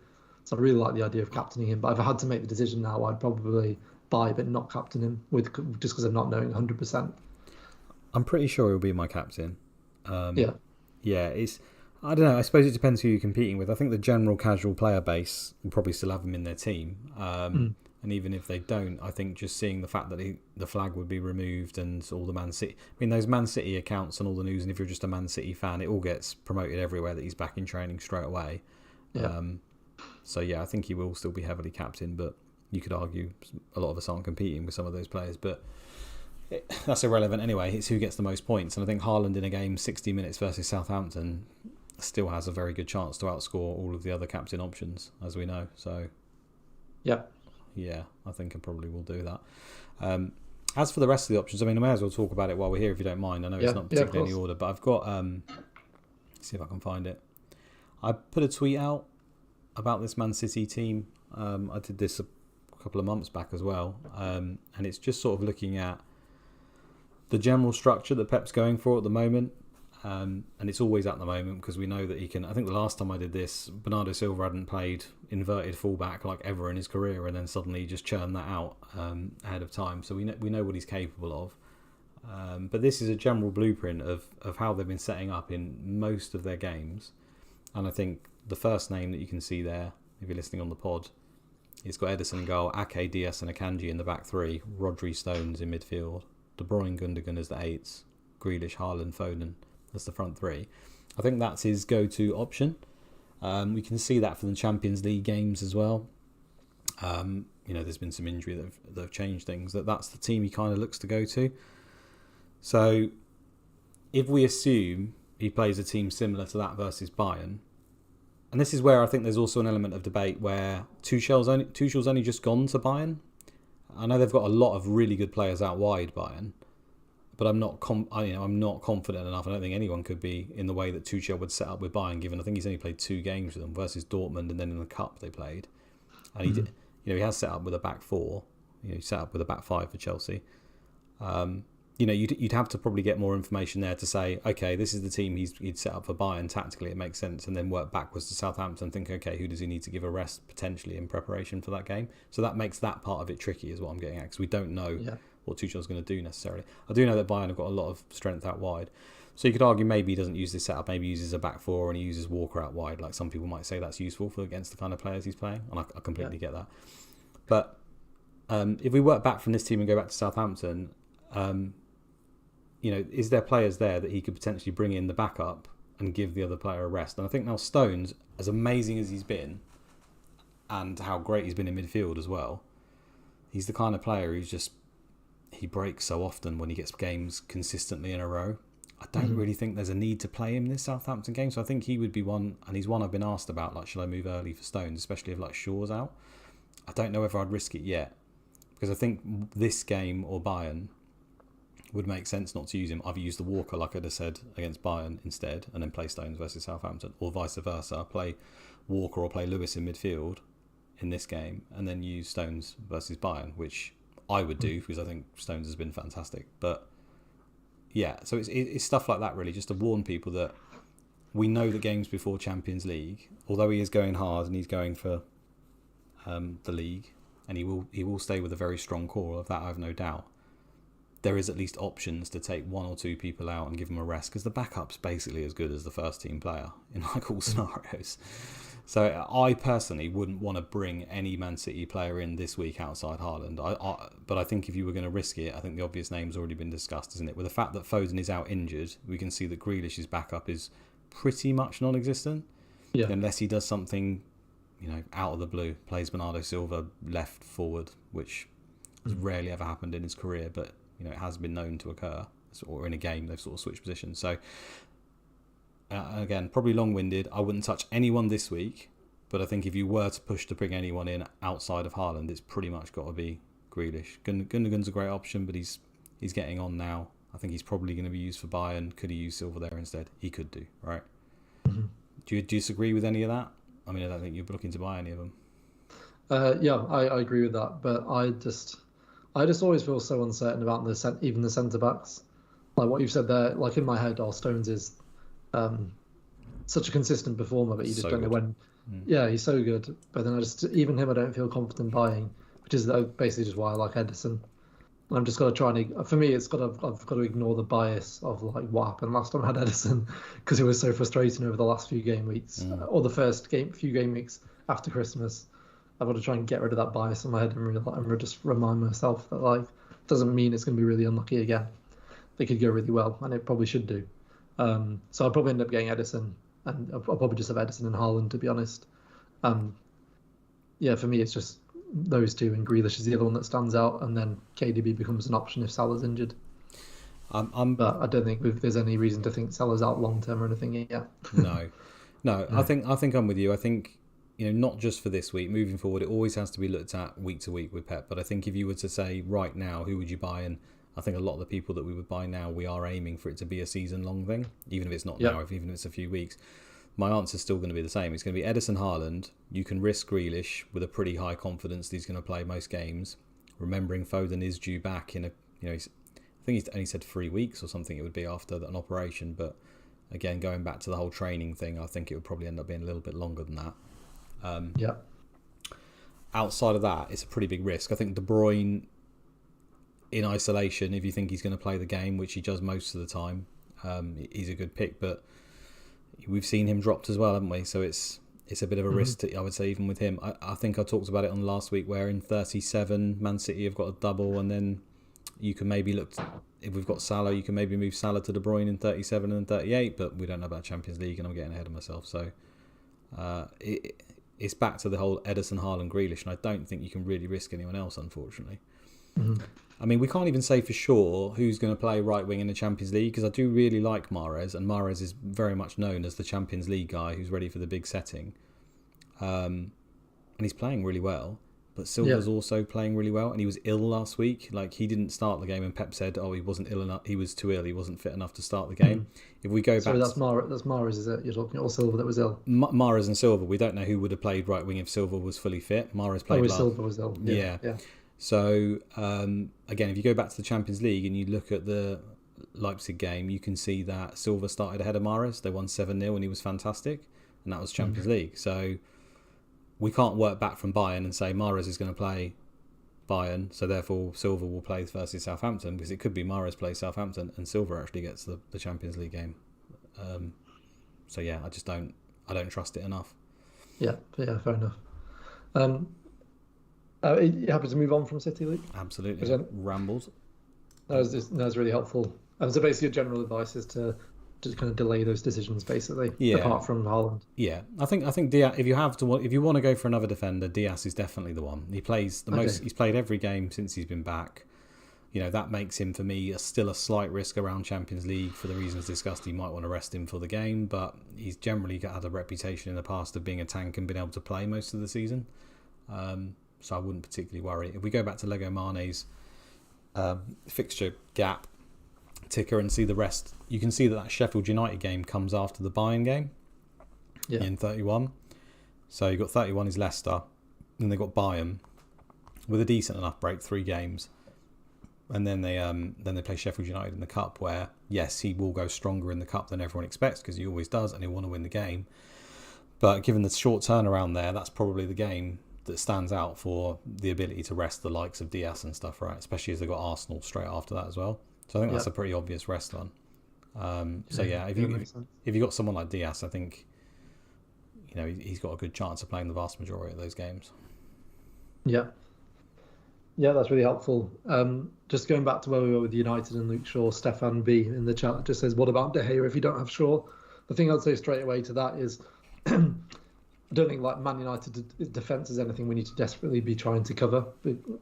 Speaker 2: So I really like the idea of captaining him. But if I had to make the decision now, I'd probably buy but not captain him just because of not knowing 100%.
Speaker 1: I'm pretty sure he'll be my captain.
Speaker 2: Yeah,
Speaker 1: it's. I don't know. I suppose it depends who you're competing with. I think the general casual player base will probably still have him in their team. And even if they don't, I think just seeing the fact that the flag would be removed and all the Man City... I mean, those Man City accounts and all the news, and if you're just a Man City fan, it all gets promoted everywhere that he's back in training straight away.
Speaker 2: Yeah.
Speaker 1: So, yeah, I think he will still be heavily captained, but you could argue a lot of us aren't competing with some of those players. But that's irrelevant anyway. It's who gets the most points. And I think Haaland in a game 60 minutes versus Southampton still has a very good chance to outscore all of the other captain options, as we know. So, yeah, I think I probably will do that. As for the rest of the options, I mean, I may as well talk about it while we're here if you don't mind. I know it's not particularly in the order, but I've got... see if I can find it. I put a tweet out about this Man City team. I did this a couple of months back as well. And it's just sort of looking at the general structure that Pep's going for at the moment. And it's always at the moment because we know that he can... I think the last time I did this, Bernardo Silva hadn't played inverted fullback like ever in his career, and then suddenly he just churned that out ahead of time. So we know what he's capable of. But this is a general blueprint of how they've been setting up in most of their games. And I think the first name that you can see there, if you're listening on the pod, it's got Ederson in goal, Ake, Diaz and Akanji in the back three, Rodri, Stones in midfield, De Bruyne, Gundogan as the eights, Grealish, Haaland, Foden as the front three. I think that's his go-to option. We can see that for the Champions League games as well. There's been some injury that have changed things. That's the team he kind of looks to go to. So if we assume he plays a team similar to that versus Bayern, and this is where I think there's also an element of debate where Tuchel's only just gone to Bayern. I know they've got a lot of really good players out wide, Bayern, but I'm not confident enough. I don't think anyone could be in the way that Tuchel would set up with Bayern, given I think he's only played 2 games with them versus Dortmund, and then in the cup they played, and he has set up with a back four, set up with a back five for Chelsea. You'd have to probably get more information there to say, okay, this is the team he'd set up for Bayern. Tactically, it makes sense, and then work backwards to Southampton and think, okay, who does he need to give a rest potentially in preparation for that game? So that makes that part of it tricky, is what I'm getting at, because we don't know what Tuchel's going to do necessarily. I do know that Bayern have got a lot of strength out wide, so you could argue maybe he doesn't use this setup, maybe he uses a back four and he uses Walker out wide. Like some people might say that's useful for against the kind of players he's playing, and I completely get that. But if we work back from this team and go back to Southampton, is there players there that he could potentially bring in the backup and give the other player a rest? And I think now Stones, as amazing as he's been and how great he's been in midfield as well, he's the kind of player he breaks so often when he gets games consistently in a row. I don't really think there's a need to play him this Southampton game, so I think he would be one, and he's one I've been asked about, like, shall I move early for Stones, especially if Shaw's out? I don't know whether I'd risk it yet, because I think this game or Bayern would make sense not to use him. Either use the Walker, like I just said, against Bayern instead, and then play Stones versus Southampton, or vice versa, play Walker or play Lewis in midfield in this game, and then use Stones versus Bayern, which I would do, because I think Stones has been fantastic. But yeah, so it's stuff like that, really, just to warn people that we know the games before Champions League, although he is going hard and he's going for the league, and he will stay with a very strong core, of that I have no doubt. There is at least options to take one or two people out and give them a rest, because the backup's basically as good as the first team player in all scenarios. So I personally wouldn't want to bring any Man City player in this week outside Haaland. But I think if you were going to risk it, I think the obvious name's already been discussed, isn't it? With the fact that Foden is out injured, we can see that Grealish's backup is pretty much non-existent, unless he does something, out of the blue, plays Bernardo Silva left forward, which has rarely ever happened in his career, but it has been known to occur, or in a game they've sort of switched positions. So again, probably long-winded. I wouldn't touch anyone this week, but I think if you were to push to bring anyone in outside of Haaland, it's pretty much got to be Grealish. Gundogan's a great option, but he's getting on now. I think he's probably going to be used for Bayern. Could he use Silva there instead? He could do, right? Mm-hmm. Do you disagree with any of that? I mean, I don't think you're looking to buy any of them.
Speaker 2: I agree with that, but I just always feel so uncertain about even the centre backs. Like what you've said there, like in my head, Stones is such a consistent performer, but you just don't know when. Yeah, he's so good. But then even him, I don't feel confident buying, which is basically just why I like Edison. I'm just got to try and, for me, I've got to ignore the bias of like what happened last time I had Edison, because it was so frustrating over the last few game weeks, or the few game weeks after Christmas. I've got to try and get rid of that bias in my head and just remind myself that it doesn't mean it's going to be really unlucky again. They could go really well, and it probably should do. So I'll probably end up getting Edison, and I'll probably just have Edison and Haaland, to be honest. For me, it's just those two, and Grealish is the other one that stands out, and then KDB becomes an option if Salah's injured. But I don't think there's any reason to think Salah's out long term or anything yet.
Speaker 1: No. I think I'm with you. I think, not just for this week, moving forward, it always has to be looked at week to week with Pep. But I think if you were to say right now, who would you buy? And I think a lot of the people that we would buy now, we are aiming for it to be a season-long thing, even if it's not now, even if it's a few weeks. My answer is still going to be the same. It's going to be Edison, Haaland. You can risk Grealish with a pretty high confidence that he's going to play most games. Remembering Foden is due back in I think he's only said 3 weeks or something it would be after an operation. But again, going back to the whole training thing, I think it would probably end up being a little bit longer than that. Outside of that, it's a pretty big risk. I think De Bruyne, in isolation, if you think he's going to play the game, which he does most of the time, he's a good pick. But we've seen him dropped as well, haven't we? So it's a bit of a risk, I would say, even with him. I think I talked about it on last week, where in 37, Man City have got a double, and then you can maybe look, if we've got Salah, you can maybe move Salah to De Bruyne in 37 and 38, but we don't know about Champions League, and I'm getting ahead of myself. So it's back to the whole Edison, Haaland, Grealish, and I don't think you can really risk anyone else, unfortunately. I mean, we can't even say for sure who's going to play right wing in the Champions League, because I do really like Mahrez, and Mahrez is very much known as the Champions League guy who's ready for the big setting. And he's playing really well, but Silva's also playing really well, and he was ill last week. Like, he didn't start the game, and Pep said, he wasn't ill enough, he was too ill, he wasn't fit enough to start the game. If we go back,
Speaker 2: that's Mahrez, is it? You're talking, or Silva that was ill?
Speaker 1: Mahrez and Silva. We don't know who would have played right wing if Silva was fully fit. Mahrez played.
Speaker 2: Silva was ill. Yeah.
Speaker 1: So again, if you go back to the Champions League and you look at the Leipzig game, you can see that Silva started ahead of Mahrez. They won 7-0 and he was fantastic, and that was Champions League. So we can't work back from Bayern and say Mahrez is going to play Bayern, so therefore Silva will play versus Southampton, because it could be Mahrez plays Southampton and Silva actually gets the Champions League game. So yeah, I don't trust it enough.
Speaker 2: Yeah, fair enough. Are you happy to move on from City, Luke?
Speaker 1: Absolutely. Rambles.
Speaker 2: That was really helpful. So basically your general advice is to kind of delay those decisions, basically.
Speaker 1: Yeah.
Speaker 2: Apart from Haaland.
Speaker 1: Yeah, I think Diaz, if you want to go for another defender, Diaz is definitely the one. He plays the most. He's played every game since he's been back. You know, that makes him, for me, still a slight risk around Champions League for the reasons discussed. You might want to rest him for the game, but he's generally had a reputation in the past of being a tank and being able to play most of the season. So I wouldn't particularly worry. If we go back to Lego Mane's fixture gap ticker and see the rest, you can see that Sheffield United game comes after the Bayern game in 31. So you've got 31 is Leicester, then they've got Bayern with a decent enough break, 3 games. And then they play Sheffield United in the Cup, where, yes, he will go stronger in the Cup than everyone expects, because he always does, and he'll want to win the game. But given the short turnaround there, that's probably the game that stands out for the ability to rest the likes of Diaz and stuff, right? Especially as they've got Arsenal straight after that as well. So I think that's a pretty obvious rest one. If you got someone like Diaz, I think, you know, he's got a good chance of playing the vast majority of those games.
Speaker 2: Yeah. Yeah, that's really helpful. Just going back to where we were with United and Luke Shaw, Stefan B in the chat just says, what about De Gea if you don't have Shaw? The thing I'd say straight away to that is I don't think like Man United defence is anything we need to desperately be trying to cover.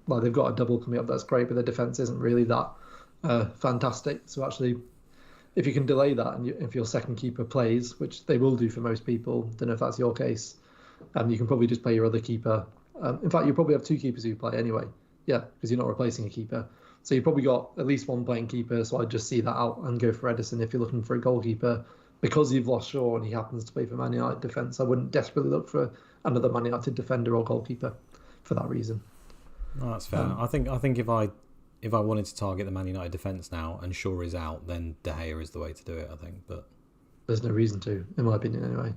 Speaker 2: Like, they've got a double coming up, that's great, but their defence isn't really that fantastic. So actually, if you can delay that, and if your second keeper plays, which they will do for most people, don't know if that's your case, you can probably just play your other keeper. In fact, you probably have 2 keepers who play anyway. Yeah, because you're not replacing a keeper. So you've probably got at least one playing keeper, so I'd just see that out and go for Edison if you're looking for a goalkeeper. Because you've lost Shaw and he happens to play for Man United defence, I wouldn't desperately look for another Man United defender or goalkeeper for that reason.
Speaker 1: Oh, that's fair. I think if I wanted to target the Man United defence now and Shaw is out, then De Gea is the way to do it, I think. But
Speaker 2: there's no reason to, in my opinion, anyway.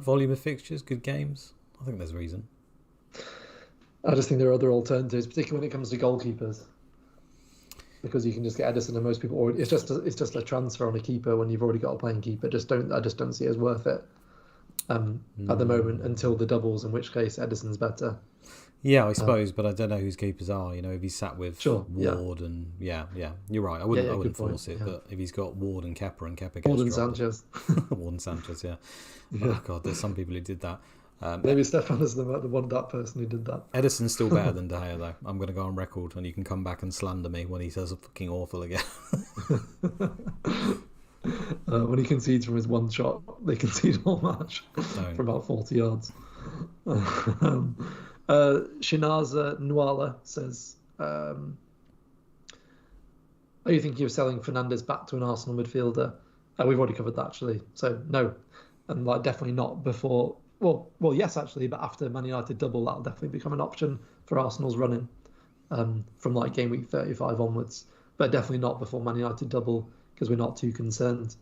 Speaker 1: Volume of fixtures, good games. I think there's reason.
Speaker 2: I just think there are other alternatives, particularly when it comes to goalkeepers, because you can just get Edison, and most people already. It's just a transfer on a keeper when you've already got a playing keeper. I just don't see it as worth it at the moment until the doubles, in which case Edison's better.
Speaker 1: Yeah, I suppose, but I don't know whose keepers are. You know, if he's sat with Ward and you're right. I wouldn't force it, but if he's got Ward and Kepa gets
Speaker 2: Ward and Sanchez,
Speaker 1: Ward and Sanchez, Oh God, there's some people who did that.
Speaker 2: Maybe Stefan is that person who did that.
Speaker 1: Edison's still better than De Gea, though. I'm going to go on record, and you can come back and slander me when he says fucking awful again.
Speaker 2: When he concedes from his one shot, they concede all match for about 40 yards. Shinaza Nwala says, are you thinking of selling Fernandes back to an Arsenal midfielder? We've already covered that, actually. So, no. And definitely not before... Well, yes, actually, but after Man United double, that'll definitely become an option for Arsenal's running from game week 35 onwards. But definitely not before Man United double, because we're not too concerned.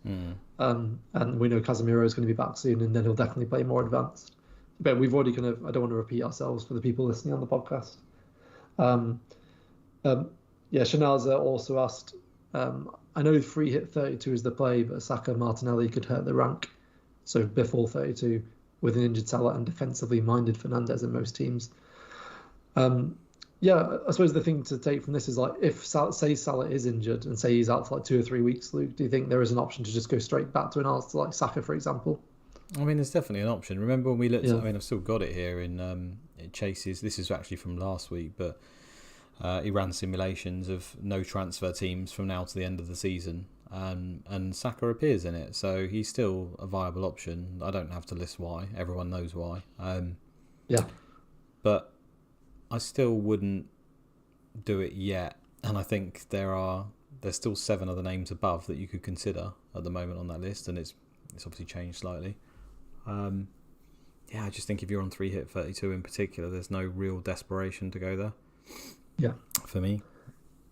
Speaker 2: And we know Casemiro is going to be back soon, and then he'll definitely play more advanced. But we've already I don't want to repeat ourselves for the people listening on the podcast. Shanaza also asked, I know free hit 32 is the play, but Saka Martinelli could hurt the rank. So before 32, with an injured Salah and defensively minded Fernandes in most teams. I suppose the thing to take from this is if say Salah is injured and say he's out for 2 or 3 weeks, Luke, do you think there is an option to just go straight back to an Arsenal like Saka, for example?
Speaker 1: I mean, there's definitely an option. Remember when we looked at, I've still got it here in Chase's, this is actually from last week, but he ran simulations of no transfer teams from now to the end of the season. And Saka appears in it, so he's still a viable option. I don't have to list why; everyone knows why. But I still wouldn't do it yet. And I think there's still 7 other names above that you could consider at the moment on that list, and it's obviously changed slightly. I just think if you're on 3 hit 32 in particular, there's no real desperation to go there.
Speaker 2: Yeah.
Speaker 1: For me.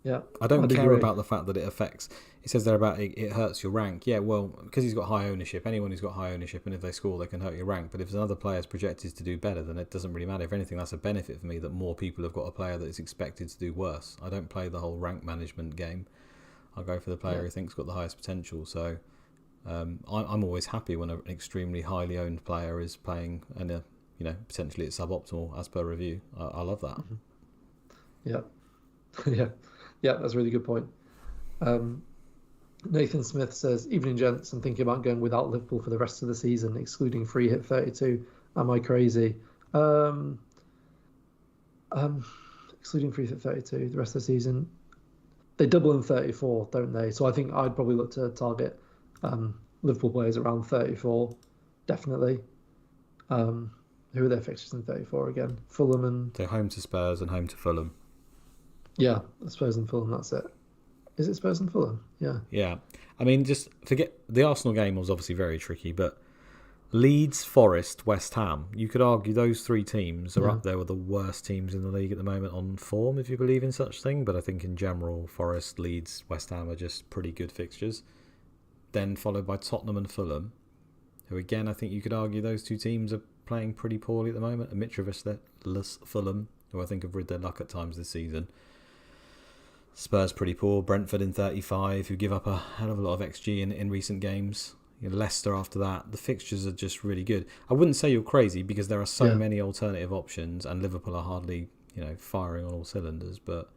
Speaker 2: Yeah.
Speaker 1: I don't care
Speaker 2: agree.
Speaker 1: about the fact that it affects. It says there about it hurts your rank. Yeah, well, because he's got high ownership. Anyone who's got high ownership, and if they score, they can hurt your rank. But if another player is projected to do better, then it doesn't really matter. If anything, that's a benefit for me that more people have got a player that is expected to do worse. I don't play the whole rank management game. I'll go for the player who thinks got the highest potential. So I'm always happy when an extremely highly owned player is playing and potentially it's suboptimal as per review. I love that.
Speaker 2: Yeah. Yeah, that's a really good point. Nathan Smith says, evening gents, I'm thinking about going without Liverpool for the rest of the season, excluding free hit 32. Am I crazy? Excluding free hit 32, the rest of the season. They double in 34, don't they? So I think I'd probably look to target Liverpool players around 34, definitely. Who are their fixtures in 34 again? Fulham and...
Speaker 1: They're home to Spurs and home to Fulham.
Speaker 2: Yeah, Spurs and Fulham, that's it. Is it Spurs and Fulham? Yeah.
Speaker 1: Yeah. I mean, just forget... The Arsenal game was obviously very tricky, but Leeds, Forest, West Ham, you could argue those three teams are up there with the worst teams in the league at the moment on form, if you believe in such thing. But I think in general, Forest, Leeds, West Ham are just pretty good fixtures. Then followed by Tottenham and Fulham, who again, I think you could argue those two teams are playing pretty poorly at the moment. A Mitrovic-less Fulham, who I think have rid their luck at times this season. Spurs pretty poor. Brentford in 35, who give up a hell of a lot of XG in recent games. Leicester after that. The fixtures are just really good. I wouldn't say you're crazy because there are so many alternative options and Liverpool are hardly firing on all cylinders, but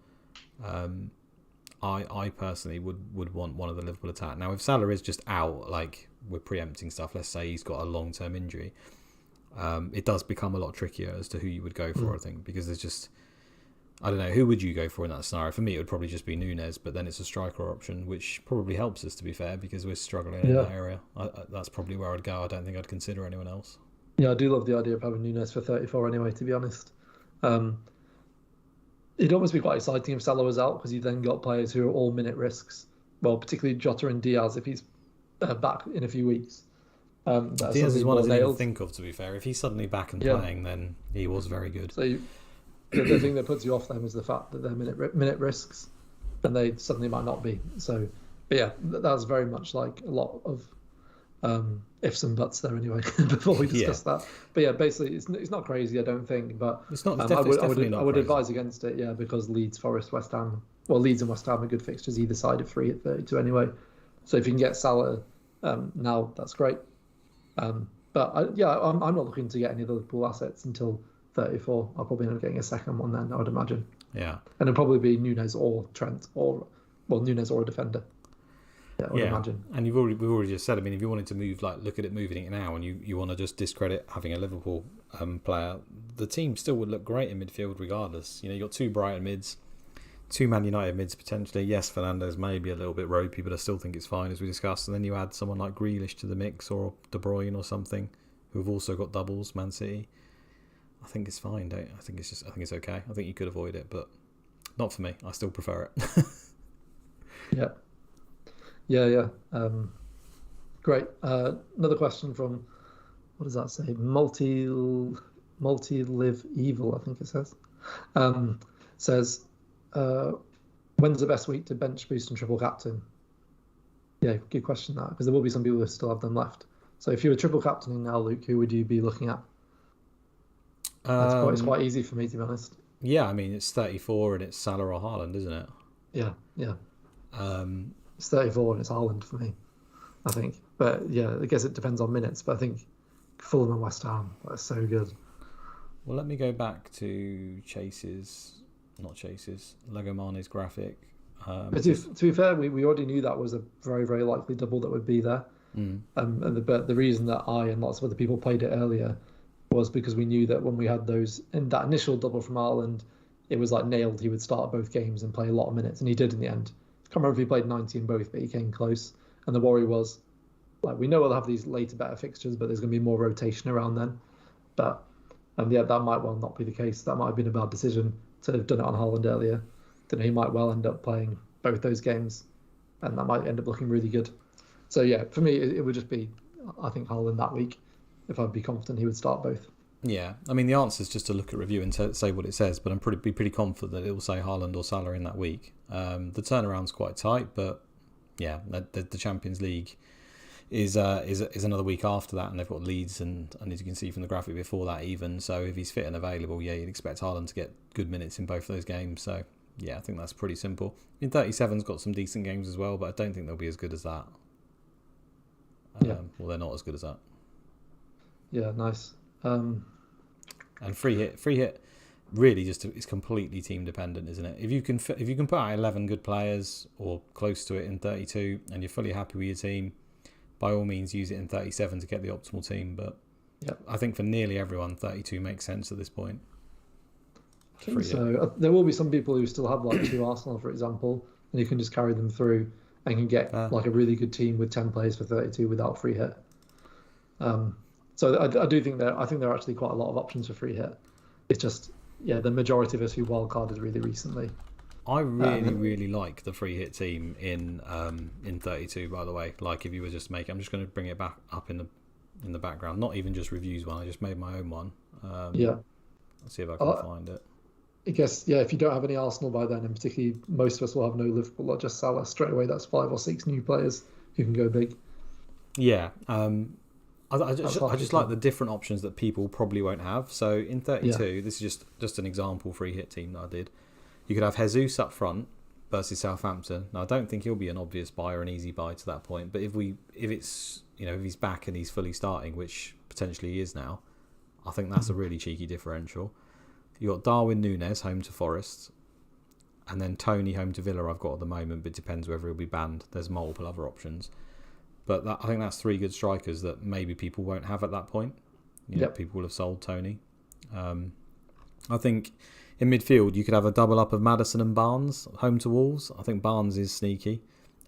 Speaker 1: I personally would want one of the Liverpool attack. Now if Salah is just out, like we're preempting stuff, let's say he's got a long-term injury, it does become a lot trickier as to who you would go for, I think, because there's just... I don't know, who would you go for in that scenario? For me, it would probably just be Nunes, but then it's a striker option, which probably helps us, to be fair, because we're struggling in that area. That's probably where I'd go. I don't think I'd consider anyone else.
Speaker 2: Yeah, I do love the idea of having Nunes for 34 anyway, to be honest. It'd almost be quite exciting if Salah was out, because you then got players who are all minute risks. Well, particularly Jota and Diaz, if he's back in a few weeks.
Speaker 1: Diaz is one I didn't even think of, to be fair. If he's suddenly back and playing, then he was very good.
Speaker 2: So the thing that puts you off them is the fact that they're minute risks, and they suddenly might not be. So, but yeah, that's very much like a lot of ifs and buts there anyway. Before we discuss that, but yeah, basically it's not crazy, I don't think. But
Speaker 1: it's not.
Speaker 2: I would advise against it, because Leeds, Forest, West Ham. Well, Leeds and West Ham are good fixtures either side of free at 32 anyway. So if you can get Salah now, that's great. I'm not looking to get any of the Liverpool assets until 34. I'll probably end up getting a second one then, I would imagine.
Speaker 1: Yeah.
Speaker 2: And it'll probably be Nunes or Trent Nunes or a defender. Yeah, I would imagine.
Speaker 1: And we've already just said, I mean, if you wanted to look at it moving it now, and you want to just discredit having a Liverpool player, the team still would look great in midfield regardless. You got two Brighton mids, two Man United mids potentially. Yes, Fernandes may be a little bit ropey, but I still think it's fine, as we discussed. And then you add someone like Grealish to the mix, or De Bruyne or something, who have also got doubles, Man City. I think it's fine, don't you? I think it's okay. I think you could avoid it, but not for me. I still prefer it.
Speaker 2: Yeah. Great. Another question from, what does that say? Multi live evil, I think it says. Says, when's the best week to bench boost and triple captain? Yeah, good question that, because there will be some people who still have them left. So if you were triple captaining now, Luke, who would you be looking at? It's quite easy for me, to be honest.
Speaker 1: Yeah, I mean, it's 34 and it's Salah or Haaland, isn't it?
Speaker 2: Yeah. It's 34 and it's Haaland for me, I think. But yeah, I guess it depends on minutes. But I think Fulham and West Ham, that's so good.
Speaker 1: Well, let me go back to Lego Mane's graphic.
Speaker 2: But to be fair, we already knew that was a very, very likely double that would be there. But the reason that I and lots of other people played it earlier was because we knew that when we had those in that initial double from Ireland, it was like nailed. He would start both games and play a lot of minutes, and he did in the end. I can't remember if he played 90 in both, but he came close. And the worry was, like, we know we'll have these later better fixtures, but there's going to be more rotation around then. But that might well not be the case. That might have been a bad decision to have done it on Haaland earlier. He might well end up playing both those games, and that might end up looking really good. So yeah, for me, it would just be, I think, Haaland that week. If I'd be confident he would start both.
Speaker 1: Yeah, I mean the answer is just to look at review and say what it says, but I'm pretty confident that it will say Haaland or Salah in that week. The turnaround's quite tight, but yeah, the Champions League is another week after that, and they've got Leeds and as you can see from the graphic before that even. So if he's fit and available, yeah, you'd expect Haaland to get good minutes in both those games. So yeah, I think that's pretty simple. I mean, 37's got some decent games as well, but I don't think they'll be as good as that. Well, they're not as good as that.
Speaker 2: Yeah, nice.
Speaker 1: And free hit, really just is completely team dependent, isn't it? If you can put out 11 good players or close to it in 32, and you're fully happy with your team, by all means use it in 37 to get the optimal team. But I think for nearly everyone, 32 makes sense at this point.
Speaker 2: I think so. There will be some people who still have like 2 Arsenal, for example, and you can just carry them through and can get like a really good team with 10 players for 32 without free hit. So I do think there are actually quite a lot of options for free hit. It's just, the majority of us who wildcarded really recently.
Speaker 1: I really like the free hit team in 32, by the way. Like if you were just I'm just going to bring it back up in the background, not even just reviews one, I just made my own one. Let's see if I can find it.
Speaker 2: I guess, if you don't have any Arsenal by then, and particularly most of us will have no Liverpool or just Salah, straight away that's 5 or 6 new players who can go big.
Speaker 1: Yeah. I just like the different options that people probably won't have. So in 32, this is just an example free hit team that I did. You could have Jesus up front versus Southampton. Now I don't think he'll be an obvious buy or an easy buy to that point. But if he's back and he's fully starting, which potentially he is now, I think that's a really cheeky differential. You got Darwin Núñez home to Forest, and then Tony home to Villa. I've got at the moment, but it depends whether he'll be banned. There's multiple other options. But I think that's 3 good strikers that maybe people won't have at that point. People will have sold Tony. I think in midfield you could have a double up of Maddison and Barnes home to Wolves. I think Barnes is sneaky.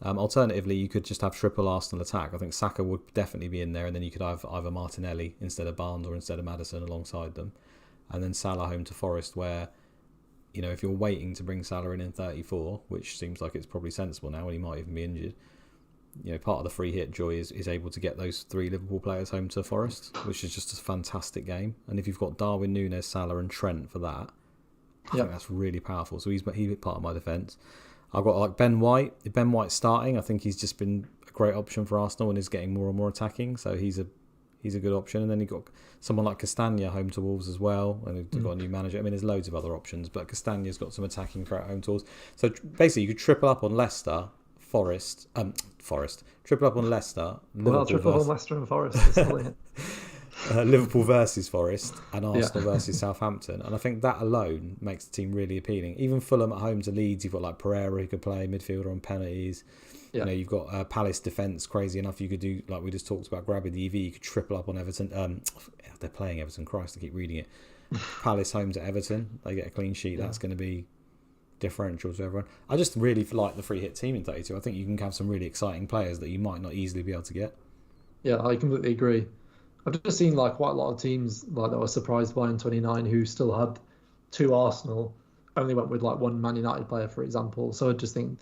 Speaker 1: Alternatively, you could just have triple Arsenal attack. I think Saka would definitely be in there, and then you could have either Martinelli instead of Barnes or instead of Maddison alongside them. And then Salah home to Forest, where if you're waiting to bring Salah in 34, which seems like it's probably sensible now, when he might even be injured. Part of the free hit joy is able to get those 3 Liverpool players home to Forest, which is just a fantastic game. And if you've got Darwin Núñez, Salah and Trent for that, I think that's really powerful. So he's part of my defence. I've got like Ben White. If Ben White's starting, I think he's just been a great option for Arsenal and is getting more and more attacking. So he's a good option. And then you've got someone like Castagna home to Wolves as well. And they've got a new manager. I mean, there's loads of other options, but Castagna's got some attacking threat home to Wolves. So basically, you could triple up on Leicester, Forest, triple up on Leicester.
Speaker 2: Triple up on Leicester and Forest.
Speaker 1: Liverpool versus Forest and Arsenal versus Southampton, and I think that alone makes the team really appealing. Even Fulham at home to Leeds, you've got like Pereira who could play midfielder on penalties. You've got Palace defence. Crazy enough, you could do like we just talked about grabbing the EV. You could triple up on Everton. They're playing Everton. Christ, I keep reading it. Palace home to Everton, they get a clean sheet. That's going to be differential to everyone. I just really like the free hit team in 32. I think you can have some really exciting players that you might not easily be able to get.
Speaker 2: Yeah, I completely agree. I've just seen like quite a lot of teams like that were surprised by in 29 who still had 2 Arsenal, only went with like 1 Man United player, for example. So I just think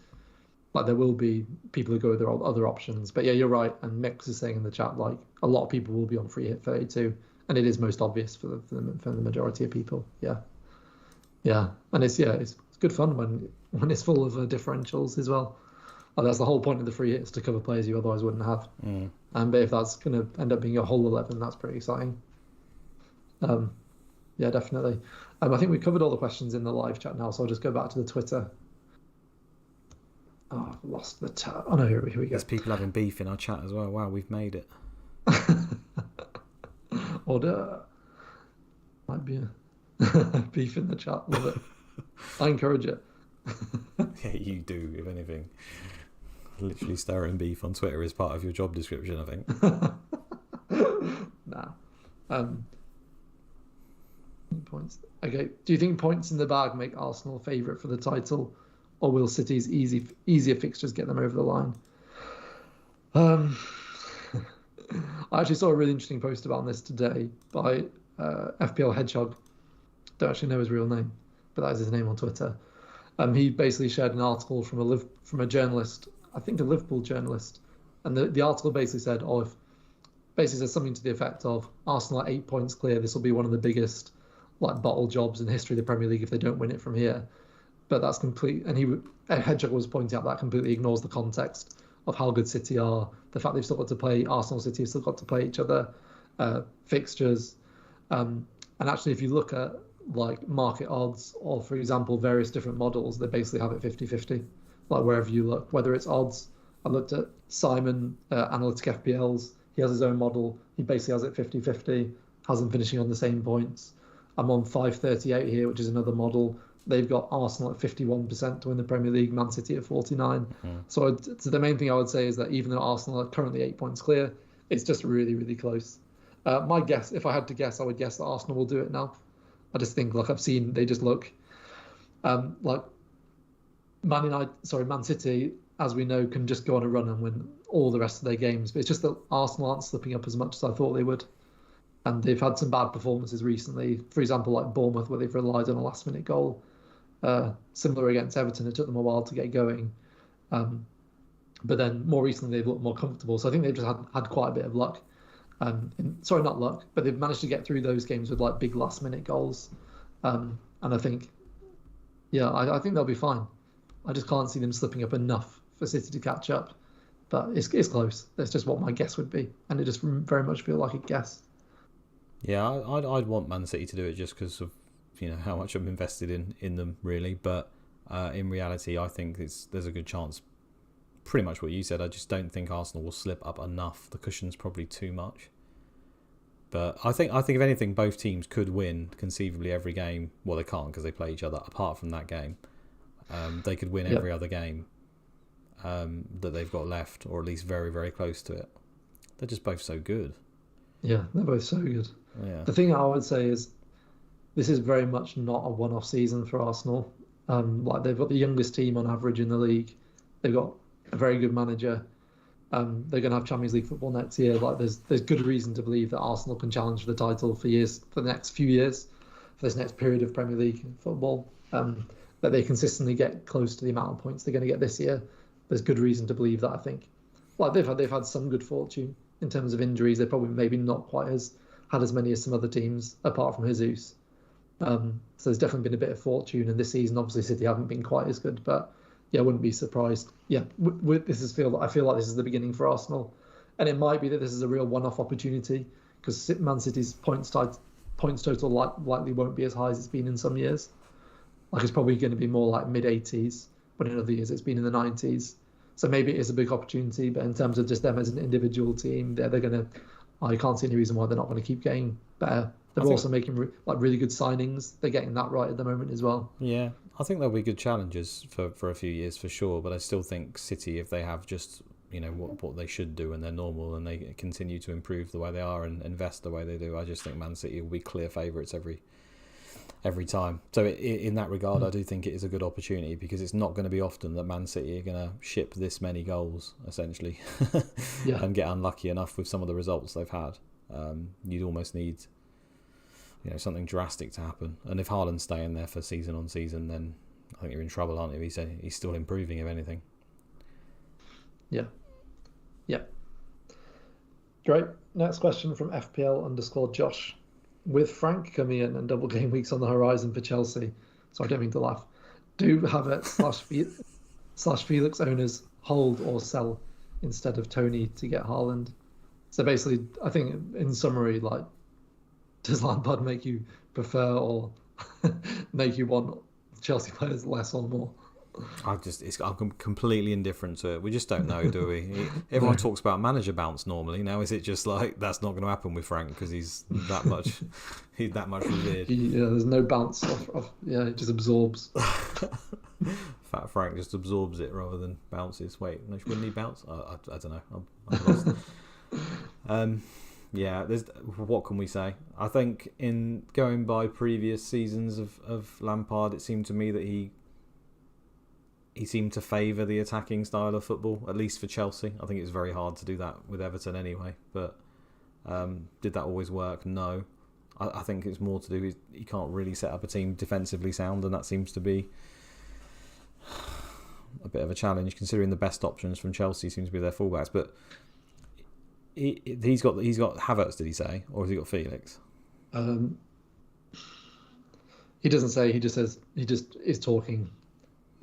Speaker 2: like there will be people who go with their other options. But yeah, you're right. And Mix is saying in the chat like a lot of people will be on free hit 32, and it is most obvious for the majority of people. Yeah, and it's good fun when it's full of differentials as well. That's the whole point of the free hit, is to cover players you otherwise wouldn't have. But if that's going to end up being a whole 11, that's pretty exciting. Yeah, definitely. I think we covered all the questions in the live chat now, so I'll just go back to the Twitter. Oh, I've lost the tab. Oh no, here we go.
Speaker 1: There's people having beef in our chat as well. Wow, we've made it.
Speaker 2: Order. Might be a beef in the chat. Love it. I encourage it.
Speaker 1: Yeah, you do, if anything. Literally stirring beef on Twitter is part of your job description, I think.
Speaker 2: Nah. Points. Okay. Do you think points in the bag make Arsenal favourite for the title, or will City's easier fixtures get them over the line? I actually saw a really interesting post about this today by FPL Hedgehog. Don't actually know his real name, but that is his name on Twitter. He basically shared an article from a journalist, I think a Liverpool journalist, and the article basically said, if basically says something to the effect of Arsenal are 8 points clear. This will be one of the biggest like bottle jobs in the history of the Premier League if they don't win it from here. But that's complete. And Hedgehog was pointing out that completely ignores the context of how good City are, the fact they've still got to play Arsenal, City have still got to play each other, fixtures. And actually, if you look at like market odds or, for example, various different models, they basically have it 50-50. Like wherever you look, whether it's odds, I looked at Simon, Analytic FPLs. He has his own model. He basically has it 50-50, has them finishing on the same points. I'm on 538 here, which is another model. They've got Arsenal at 51% to win the Premier League, Man City at 49%. So the main thing I would say is that even though Arsenal are currently 8 points clear, it's just really, really close. My guess, if I had to guess, I would guess that Arsenal will do it now. I just think, like I've seen, they just look like Man City, as we know, can just go on a run and win all the rest of their games. But it's just that Arsenal aren't slipping up as much as I thought they would. And they've had some bad performances recently. For example, like Bournemouth, where they've relied on a last-minute goal. Similar against Everton, it took them a while to get going. But then more recently, they've looked more comfortable. So I think they've just had quite a bit of luck. Sorry, not luck, but they've managed to get through those games with like big last-minute goals. And I think, I think they'll be fine. I just can't see them slipping up enough for City to catch up. But it's close. That's just what my guess would be. And it just very much feel like a guess.
Speaker 1: Yeah, I'd want Man City to do it just because of how much I'm invested in them, really. But in reality, I think there's a good chance. Pretty much what you said. I just don't think Arsenal will slip up enough. The cushion's probably too much. But I think if anything, both teams could win conceivably every game. Well, they can't because they play each other. Apart from that game, they could win every other game that they've got left, or at least very, very close to it. They're just both so good.
Speaker 2: Yeah, they're both so good.
Speaker 1: Yeah.
Speaker 2: The thing I would say is this is very much not a one-off season for Arsenal. Like they've got the youngest team on average in the league. They've got a very good manager. They're going to have Champions League football next year. Like there's good reason to believe that Arsenal can challenge for the title for the next few years, for this next period of Premier League football. That they consistently get close to the amount of points they're going to get this year. There's good reason to believe that. I think. Like they've had some good fortune in terms of injuries. They probably maybe not quite had as many as some other teams apart from Jesus. So there's definitely been a bit of fortune, and this season obviously City haven't been quite as good, but I wouldn't be surprised. I feel like this is the beginning for Arsenal, and it might be that this is a real one-off opportunity because Man City's points total likely won't be as high as it's been in some years. Like it's probably going to be more like mid-80s, but in other years it's been in the 90s. So maybe it is a big opportunity, but in terms of just them as an individual team, they're going to. I can't see any reason why they're not going to keep getting better. They're also making really good signings. They're getting that right at the moment as well.
Speaker 1: Yeah, I think there'll be good challenges for a few years for sure. But I still think City, if they have just what they should do and they're normal and they continue to improve the way they are and invest the way they do, I just think Man City will be clear favourites every time. So in that regard, I do think it is a good opportunity because it's not going to be often that Man City are going to ship this many goals essentially and get unlucky enough with some of the results they've had. You'd almost need something drastic to happen. And if Haaland's staying there for season on season, then I think you're in trouble, aren't you? He's still improving, if anything. Yeah.
Speaker 2: Great. Next question from FPL_Josh. With Frank coming in and double game weeks on the horizon for Chelsea, so I don't mean to laugh, do Havertz/Felix owners hold or sell instead of Tony to get Haaland? So basically, I think in summary, like, does Lampard make you prefer or make you want Chelsea players less or more?
Speaker 1: I'm completely indifferent to it. We just don't know, do we? Everyone talks about manager bounce normally. Now is it just like that's not going to happen with Frank because he's that much revered?
Speaker 2: There's no bounce off. It just absorbs.
Speaker 1: Fat Frank just absorbs it rather than bounces. Wait, no, wouldn't he bounce? I don't know. I'm lost. What can we say? I think in going by previous seasons of Lampard, it seemed to me that he seemed to favour the attacking style of football, at least for Chelsea. I think it was very hard to do that with Everton anyway. But did that always work? No. I think it's more to do with he can't really set up a team defensively sound, and that seems to be a bit of a challenge considering the best options from Chelsea seem to be their fullbacks. But He's got Havertz, did he say, or has he got Felix?
Speaker 2: He doesn't say. He just says he just is talking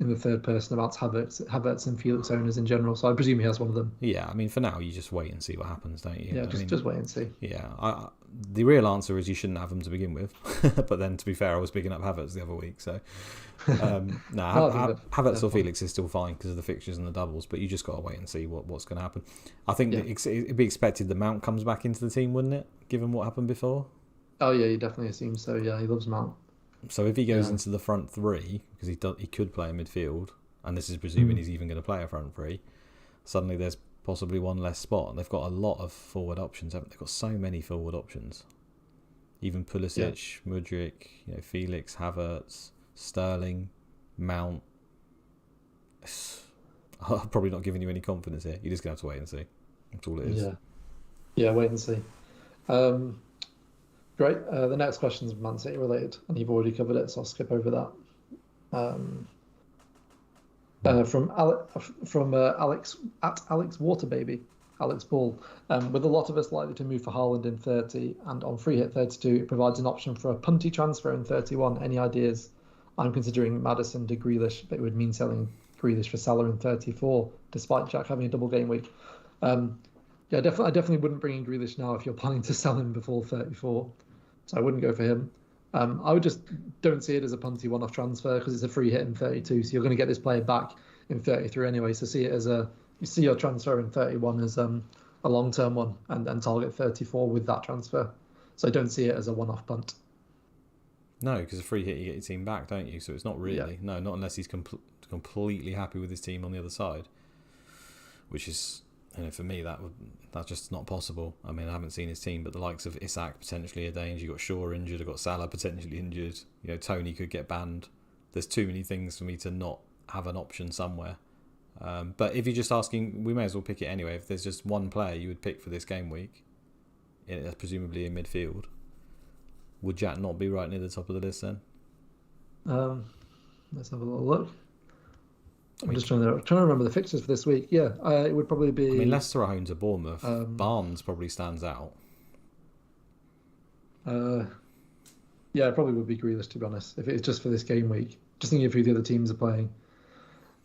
Speaker 2: in the third person about Havertz and Felix owners in general. So I presume he has one of them.
Speaker 1: Yeah, I mean, for now, you just wait and see what happens, don't you?
Speaker 2: Yeah, just wait and see.
Speaker 1: Yeah, the real answer is you shouldn't have them to begin with. But then, to be fair, I was picking up Havertz the other week, so Havertz or Felix is still fine because of the fixtures and the doubles. But you just got to wait and see what's going to happen. I think it'd be expected the Mount comes back into the team, wouldn't it? Given what happened before.
Speaker 2: Oh yeah, he definitely assumes so. Yeah, he loves Mount.
Speaker 1: So if he goes into the front three, because he could play in midfield, and this is presuming he's even going to play a front three, suddenly there's possibly one less spot. And they've got a lot of forward options, haven't they? They've got so many forward options. Even Pulisic, Mudryk, Felix, Havertz, Sterling, Mount. I'm probably not giving you any confidence here. You're just going to have to wait and see. That's all it is.
Speaker 2: Yeah, wait and see. Great. The next question is Man City related, and you've already covered it, so I'll skip over that. From Alex at Alex Waterbaby, Alex Ball. With a lot of us likely to move for Haaland in 30 and on free hit 32, it provides an option for a punty transfer in 31. Any ideas? I'm considering Maddison to Grealish, but it would mean selling Grealish for Salah in 34, despite Jack having a double game week. I definitely wouldn't bring in Grealish now if you're planning to sell him before 34. So I wouldn't go for him. I would just don't see it as a punty one-off transfer because it's a free hit in 32. So you're going to get this player back in 33 anyway. So see it as you see your transfer in 31 as a long-term one and target 34 with that transfer. So don't see it as a one-off punt.
Speaker 1: No, because a free hit you get your team back, don't you? So it's not really. No, not unless he's completely happy with his team on the other side, which is. For me, that's just not possible. I mean, I haven't seen his team, but the likes of Isak potentially a danger. You've got Shaw injured. I've got Salah potentially injured. Tony could get banned. There's too many things for me to not have an option somewhere. But if you're just asking, we may as well pick it anyway. If there's just one player you would pick for this game week, presumably in midfield, would Jack not be right near the top of the list then?
Speaker 2: Let's have a little look. I'm just trying to remember the fixtures for this week. Yeah, it would probably be.
Speaker 1: I mean, Leicester are home to Bournemouth. Barnes probably stands out.
Speaker 2: Yeah, it probably would be Grealish, to be honest, if it's just for this game week. Just thinking of who the other teams are playing.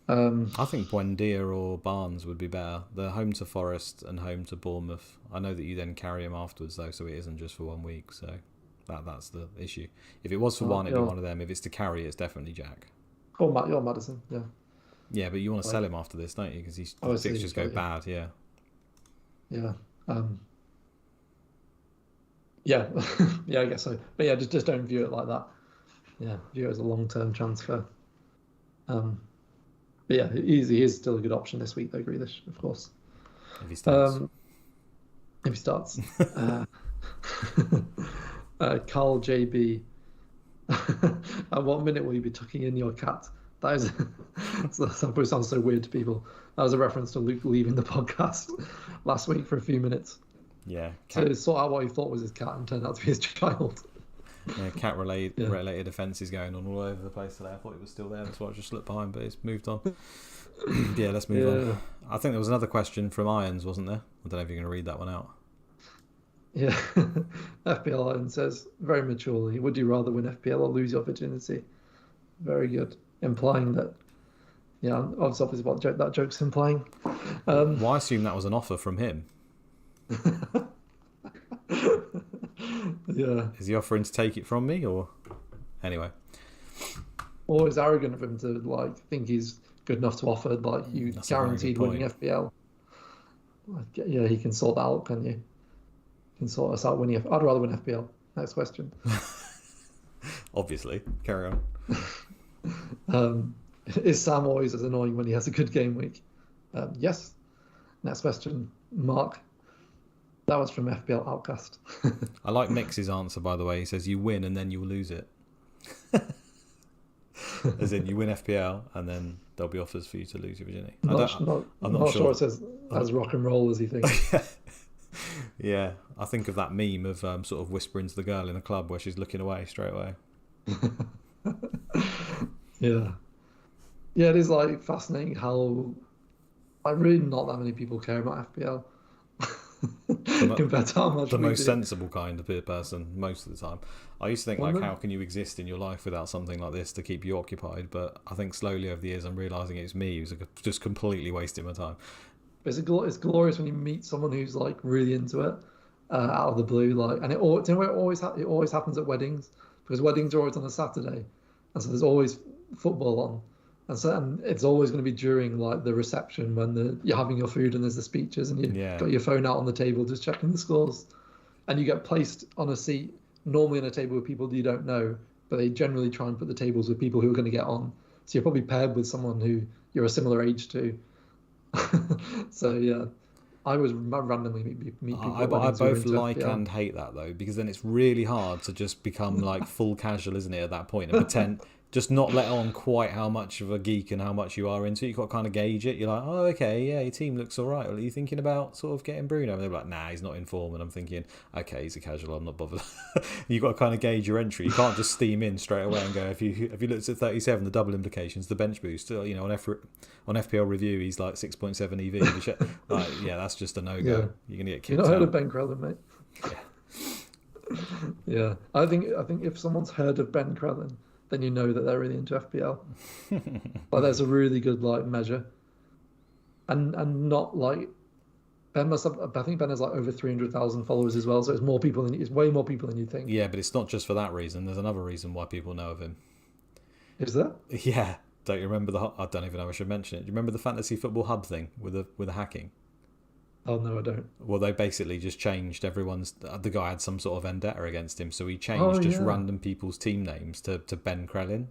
Speaker 1: I think Buendia or Barnes would be better. They're home to Forest and home to Bournemouth. I know that you then carry them afterwards, though, so it isn't just for 1 week. So that's the issue. If it was for one, it'd be one of them. If it's to carry, it's definitely Jack.
Speaker 2: Or Maddison, yeah.
Speaker 1: Yeah, but you want to sell him after this, don't you? Because his fixtures go bad, yeah.
Speaker 2: Yeah. Yeah, I guess so. But yeah, just don't view it like that. Yeah, view it as a long-term transfer. But yeah, he is still a good option this week, though, Grealish, of course.
Speaker 1: If he starts.
Speaker 2: Carl JB. At what minute will you be tucking in your cat? That is, that probably sounds so weird to people. That was a reference to Luke leaving the podcast last week for a few minutes.
Speaker 1: Yeah.
Speaker 2: To sort out what he thought was his cat and turned out to be his child.
Speaker 1: Yeah, cat-related offences going on all over the place today. I thought it was still there. That's why I just looked behind, but it's moved on. Yeah, let's move on. I think there was another question from Irons, wasn't there? I don't know if you're going to read that one out.
Speaker 2: Yeah. FPL Irons says, very maturely, would you rather win FPL or lose your virginity? Very good. Implying that, obviously what that joke's implying.
Speaker 1: Well, I assume that was an offer from him.
Speaker 2: Yeah.
Speaker 1: Is he offering to take it from me, or anyway?
Speaker 2: Or it's arrogant of him to think he's good enough to offer you guaranteed winning FPL. Yeah, he can sort that out, can you? He can sort us out winning. I'd rather win FPL. Next question.
Speaker 1: Obviously, carry
Speaker 2: on. Is Sam always as annoying when he has a good game week? Yes. Next question, Mark. That was from FPL Outcast.
Speaker 1: I like Mix's answer, by the way. He says you win and then you'll lose it. As in, you win FPL and then there'll be offers for you to lose your virginity.
Speaker 2: I'm not sure it says as rock and roll as he thinks.
Speaker 1: Yeah, I think of that meme of sort of whispering to the girl in the club where she's looking away straight away.
Speaker 2: Yeah, it is fascinating how really not that many people care about FPL. compared to how much
Speaker 1: the
Speaker 2: we
Speaker 1: most
Speaker 2: do.
Speaker 1: sensible kind of peer person most of the time. I used to think
Speaker 2: Well,
Speaker 1: like,
Speaker 2: no.
Speaker 1: how can you exist in your life without something like this to keep you occupied? But I think slowly over the years I'm realizing it's me who's just completely wasting my time.
Speaker 2: It's glorious when you meet someone who's like really into it out of the blue, like, and do you know, it always happens at weddings because weddings are always on a Saturday, and so there's always football on, and it's always going to be during like the reception when you're having your food and there's the speeches and you
Speaker 1: Yeah.
Speaker 2: got your phone out on the table just checking the scores, and you get placed on a seat normally on a table with people you don't know, but they generally try and put the tables with people who are going to get on, so you're probably paired with someone who you're a similar age to. So yeah, I was randomly meet people
Speaker 1: I
Speaker 2: at weddings who were
Speaker 1: both
Speaker 2: into
Speaker 1: like
Speaker 2: FPL.
Speaker 1: and hate that though, because then it's really hard to just become like full casual, isn't it, at that point, and pretend just not let on quite how much of a geek and how much you are into it. You've got to kind of gauge it. You're like, oh, okay, yeah, your team looks all right. Well, are you thinking about sort of getting Bruno? And they're like, nah, he's not in form. And I'm thinking, okay, he's a casual. I'm not bothered. You've got to kind of gauge your entry. You can't just steam in straight away and go, if you looked at 37, the double implications, the bench boost, you know, on FPL review, he's like 6.7 EV. Like, yeah, that's just a no-go.
Speaker 2: Yeah.
Speaker 1: You're going to get kicked
Speaker 2: You've not
Speaker 1: out.
Speaker 2: heard of Ben Crellin, mate?
Speaker 1: Yeah.
Speaker 2: Yeah, I think if someone's heard of Ben Crellin, then you know that they're really into FPL. Like there's a really good like measure, and not like Ben must have. I think Ben has like over 300,000 followers as well, so it's way more people than you think.
Speaker 1: Yeah, but it's not just for that reason. There's another reason why people know of him.
Speaker 2: Is there?
Speaker 1: Yeah. Don't you remember I don't even know if I should mention it. Do you remember the Fantasy Football Hub thing with the hacking?
Speaker 2: Oh no, I don't.
Speaker 1: Well, they basically just changed everyone's. The guy had some sort of vendetta against him, so he changed just random people's team names to Ben Crellin.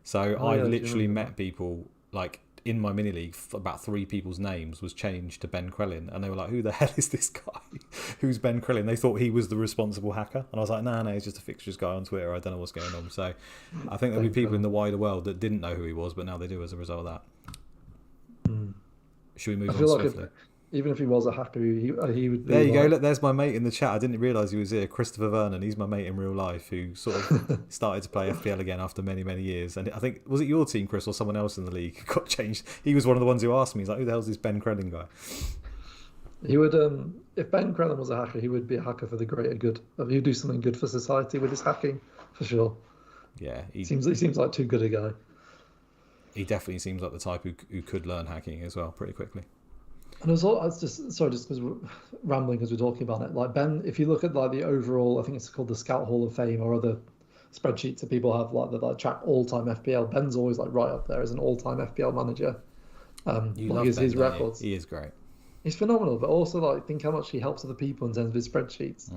Speaker 1: So I literally met people like in my mini league. About 3 people's names was changed to Ben Crellin, and they were like, "Who the hell is this guy? Who's Ben Crellin?" They thought he was the responsible hacker, and I was like, "No, he's just a fixtures guy on Twitter. I don't know what's going on." So I think there'll be people in the wider world that didn't know who he was, but now they do as a result of that. Should we move on swiftly?
Speaker 2: Even if he was a hacker, he would be.
Speaker 1: There you go. Look, there's my mate in the chat. I didn't realise he was here. Christopher Vernon. He's my mate in real life who sort of started to play FPL again after many, many years. And I think, was it your team, Chris, or someone else in the league who got changed? He was one of the ones who asked me. He's like, who the hell's this Ben Crellin guy?
Speaker 2: He would, if Ben Crellin was a hacker, he would be a hacker for the greater good. He'd do something good for society with his hacking, for sure.
Speaker 1: Yeah.
Speaker 2: He seems like too good a guy.
Speaker 1: He definitely seems like the type who could learn hacking as well pretty quickly.
Speaker 2: And I was just because we're rambling as we're talking about it. Like Ben, if you look at like the overall, I think it's called the Scout Hall of Fame or other spreadsheets that people have like that like track all-time FPL. Ben's always like right up there as an all-time FPL manager.
Speaker 1: You love Ben,
Speaker 2: his records.
Speaker 1: He is great.
Speaker 2: He's phenomenal, but also like think how much he helps other people in terms of his spreadsheets.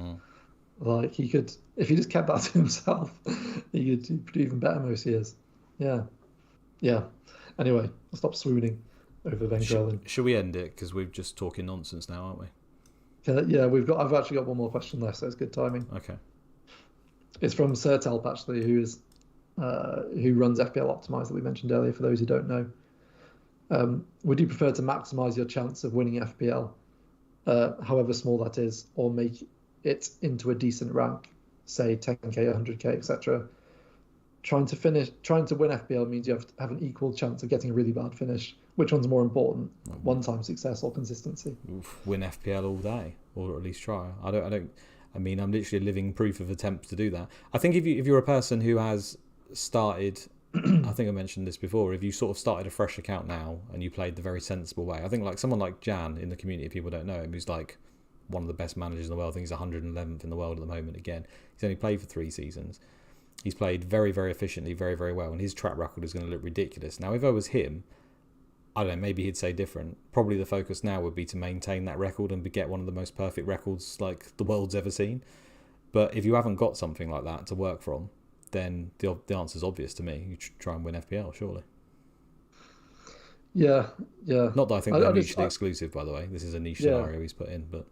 Speaker 2: Like he could, if he just kept that to himself, he could do even better most years. Yeah. Anyway, I'll stop swooning over Ben Crellin.
Speaker 1: Should we end it because we're just talking nonsense now, aren't we?
Speaker 2: Yeah, I've actually got one more question left, so it's good timing.
Speaker 1: Okay.
Speaker 2: It's from Sertelp actually, who runs FPL Optimize that we mentioned earlier. For those who don't know, would you prefer to maximize your chance of winning FPL, however small that is, or make it into a decent rank, say 10k, 100k, etc.? Trying to win FPL means you have to have an equal chance of getting a really bad finish. Which one's more important? One-time success or consistency?
Speaker 1: Win FPL all day, or at least try. I mean, I'm literally a living proof of attempts to do that. I think if you're a person who has started, I think I mentioned this before, if you sort of started a fresh account now and you played the very sensible way, I think like someone like Jan in the community, if people don't know him, who's like one of the best managers in the world. I think he's 111th in the world at the moment. Again, he's only played for 3 seasons. He's played very, very efficiently, very, very well, and his track record is going to look ridiculous. Now, if I was him, I don't know, maybe he'd say different. Probably the focus now would be to maintain that record and get one of the most perfect records like the world's ever seen. But if you haven't got something like that to work from, then the answer's obvious to me. You try and win FPL, surely.
Speaker 2: Yeah.
Speaker 1: Not that I think they're mutually exclusive, by the way. This is a niche scenario he's put in, but...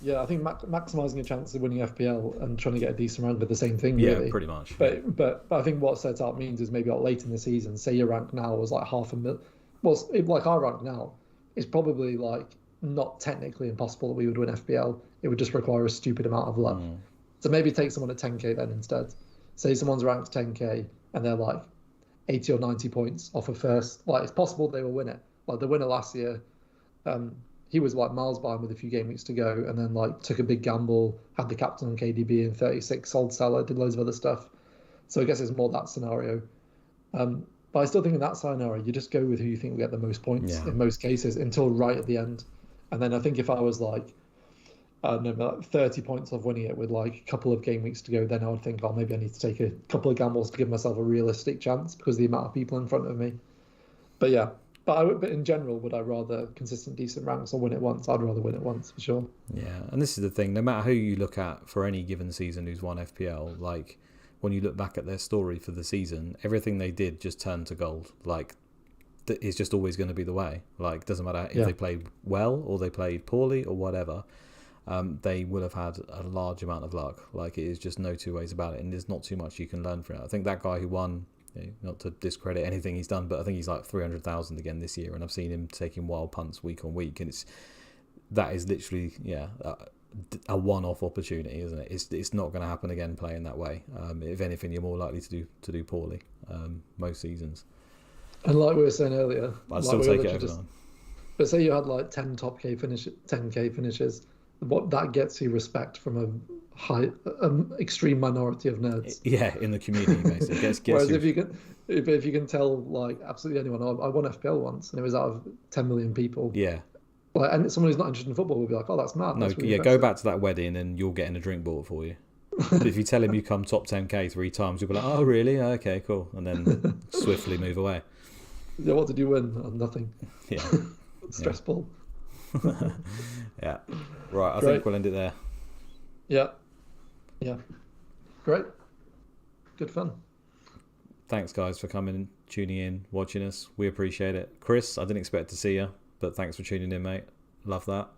Speaker 2: Yeah, I think maximising your chances of winning FPL and trying to get a decent rank are the same thing, really.
Speaker 1: Yeah, pretty much.
Speaker 2: But I think what set up means is maybe like late in the season, say your rank now was like 500,000. Well, like our rank now, it's probably like not technically impossible that we would win FPL. It would just require a stupid amount of luck. So maybe take someone at 10k then instead. Say someone's ranked 10k and they're like 80 or 90 points off of first. Like it's possible they will win it. Like the winner last year, he was like miles behind with a few game weeks to go, and then like took a big gamble, had the captain on KDB in 36, sold Salah, did loads of other stuff. So I guess it's more that scenario. But I still think in that scenario, you just go with who you think will get the most points in most cases until right at the end. And then I think if I was like, I don't know, like 30 points off winning it with like a couple of game weeks to go, then I would think, oh, maybe I need to take a couple of gambles to give myself a realistic chance because of the amount of people in front of me. But yeah, but in general, would I rather consistent, decent ranks or win it once? I'd rather win it once for sure.
Speaker 1: Yeah, and this is the thing. No matter who you look at for any given season who's won FPL, like when you look back at their story for the season, everything they did just turned to gold. Like it's just always going to be the way. Like doesn't matter if they played well or they played poorly or whatever. They will have had a large amount of luck. Like it is just no two ways about it, and there's not too much you can learn from it. I think that guy who won, not to discredit anything he's done, but I think he's like 300,000 again this year, and I've seen him taking wild punts week on week, and that is literally a one-off opportunity, isn't it? It's not going to happen again playing that way. If anything, you're more likely to do poorly most seasons.
Speaker 2: And like we were saying earlier,
Speaker 1: but I'd still take it every time.
Speaker 2: But say you had like 10 top K finishes, 10K finishes. What that gets you respect from extreme minority of nerds.
Speaker 1: Yeah, in the community, basically. Gets
Speaker 2: Whereas if you can tell like absolutely anyone, I won FPL once, and it was out of 10 million people.
Speaker 1: Yeah.
Speaker 2: Like, and someone who's not interested in football will be like, "Oh, that's mad."
Speaker 1: No,
Speaker 2: that's really
Speaker 1: go back to that wedding, and you're getting a drink bought for you. But if you tell him you come top 10K 3 times, you'll be like, "Oh, really? Okay, cool," and then swiftly move away.
Speaker 2: Yeah, what did you win? Oh, nothing.
Speaker 1: Yeah.
Speaker 2: Stressful.
Speaker 1: Yeah. Right, I think we'll end it there.
Speaker 2: Yeah. Great. Good fun.
Speaker 1: Thanks, guys, for coming, tuning in, watching us. We appreciate it. Chris, I didn't expect to see you, but thanks for tuning in, mate. Love that.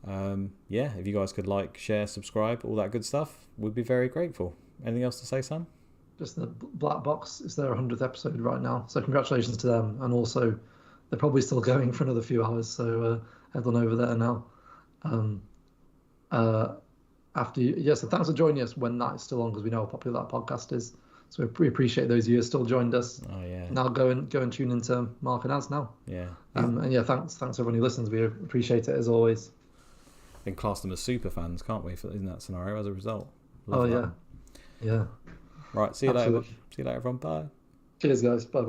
Speaker 1: If you guys could like, share, subscribe, all that good stuff, we'd be very grateful. Anything else to say, Sam?
Speaker 2: Just the Black Box is their 100th episode right now, so congratulations to them. And also, they're probably still going for another few hours, so head on over there now. So thanks for joining us when that is still on, because we know how popular that podcast is. So we appreciate those of you who still joined us.
Speaker 1: Oh yeah.
Speaker 2: Now go and tune into Mark and Az now.
Speaker 1: Yeah.
Speaker 2: Thanks everyone who listens. We appreciate it as always.
Speaker 1: We can class them as super fans, can't we? In that scenario, as a result.
Speaker 2: Yeah.
Speaker 1: Right. See you
Speaker 2: Absolutely.
Speaker 1: later. See you later, everyone. Bye.
Speaker 2: Cheers, guys. Bye.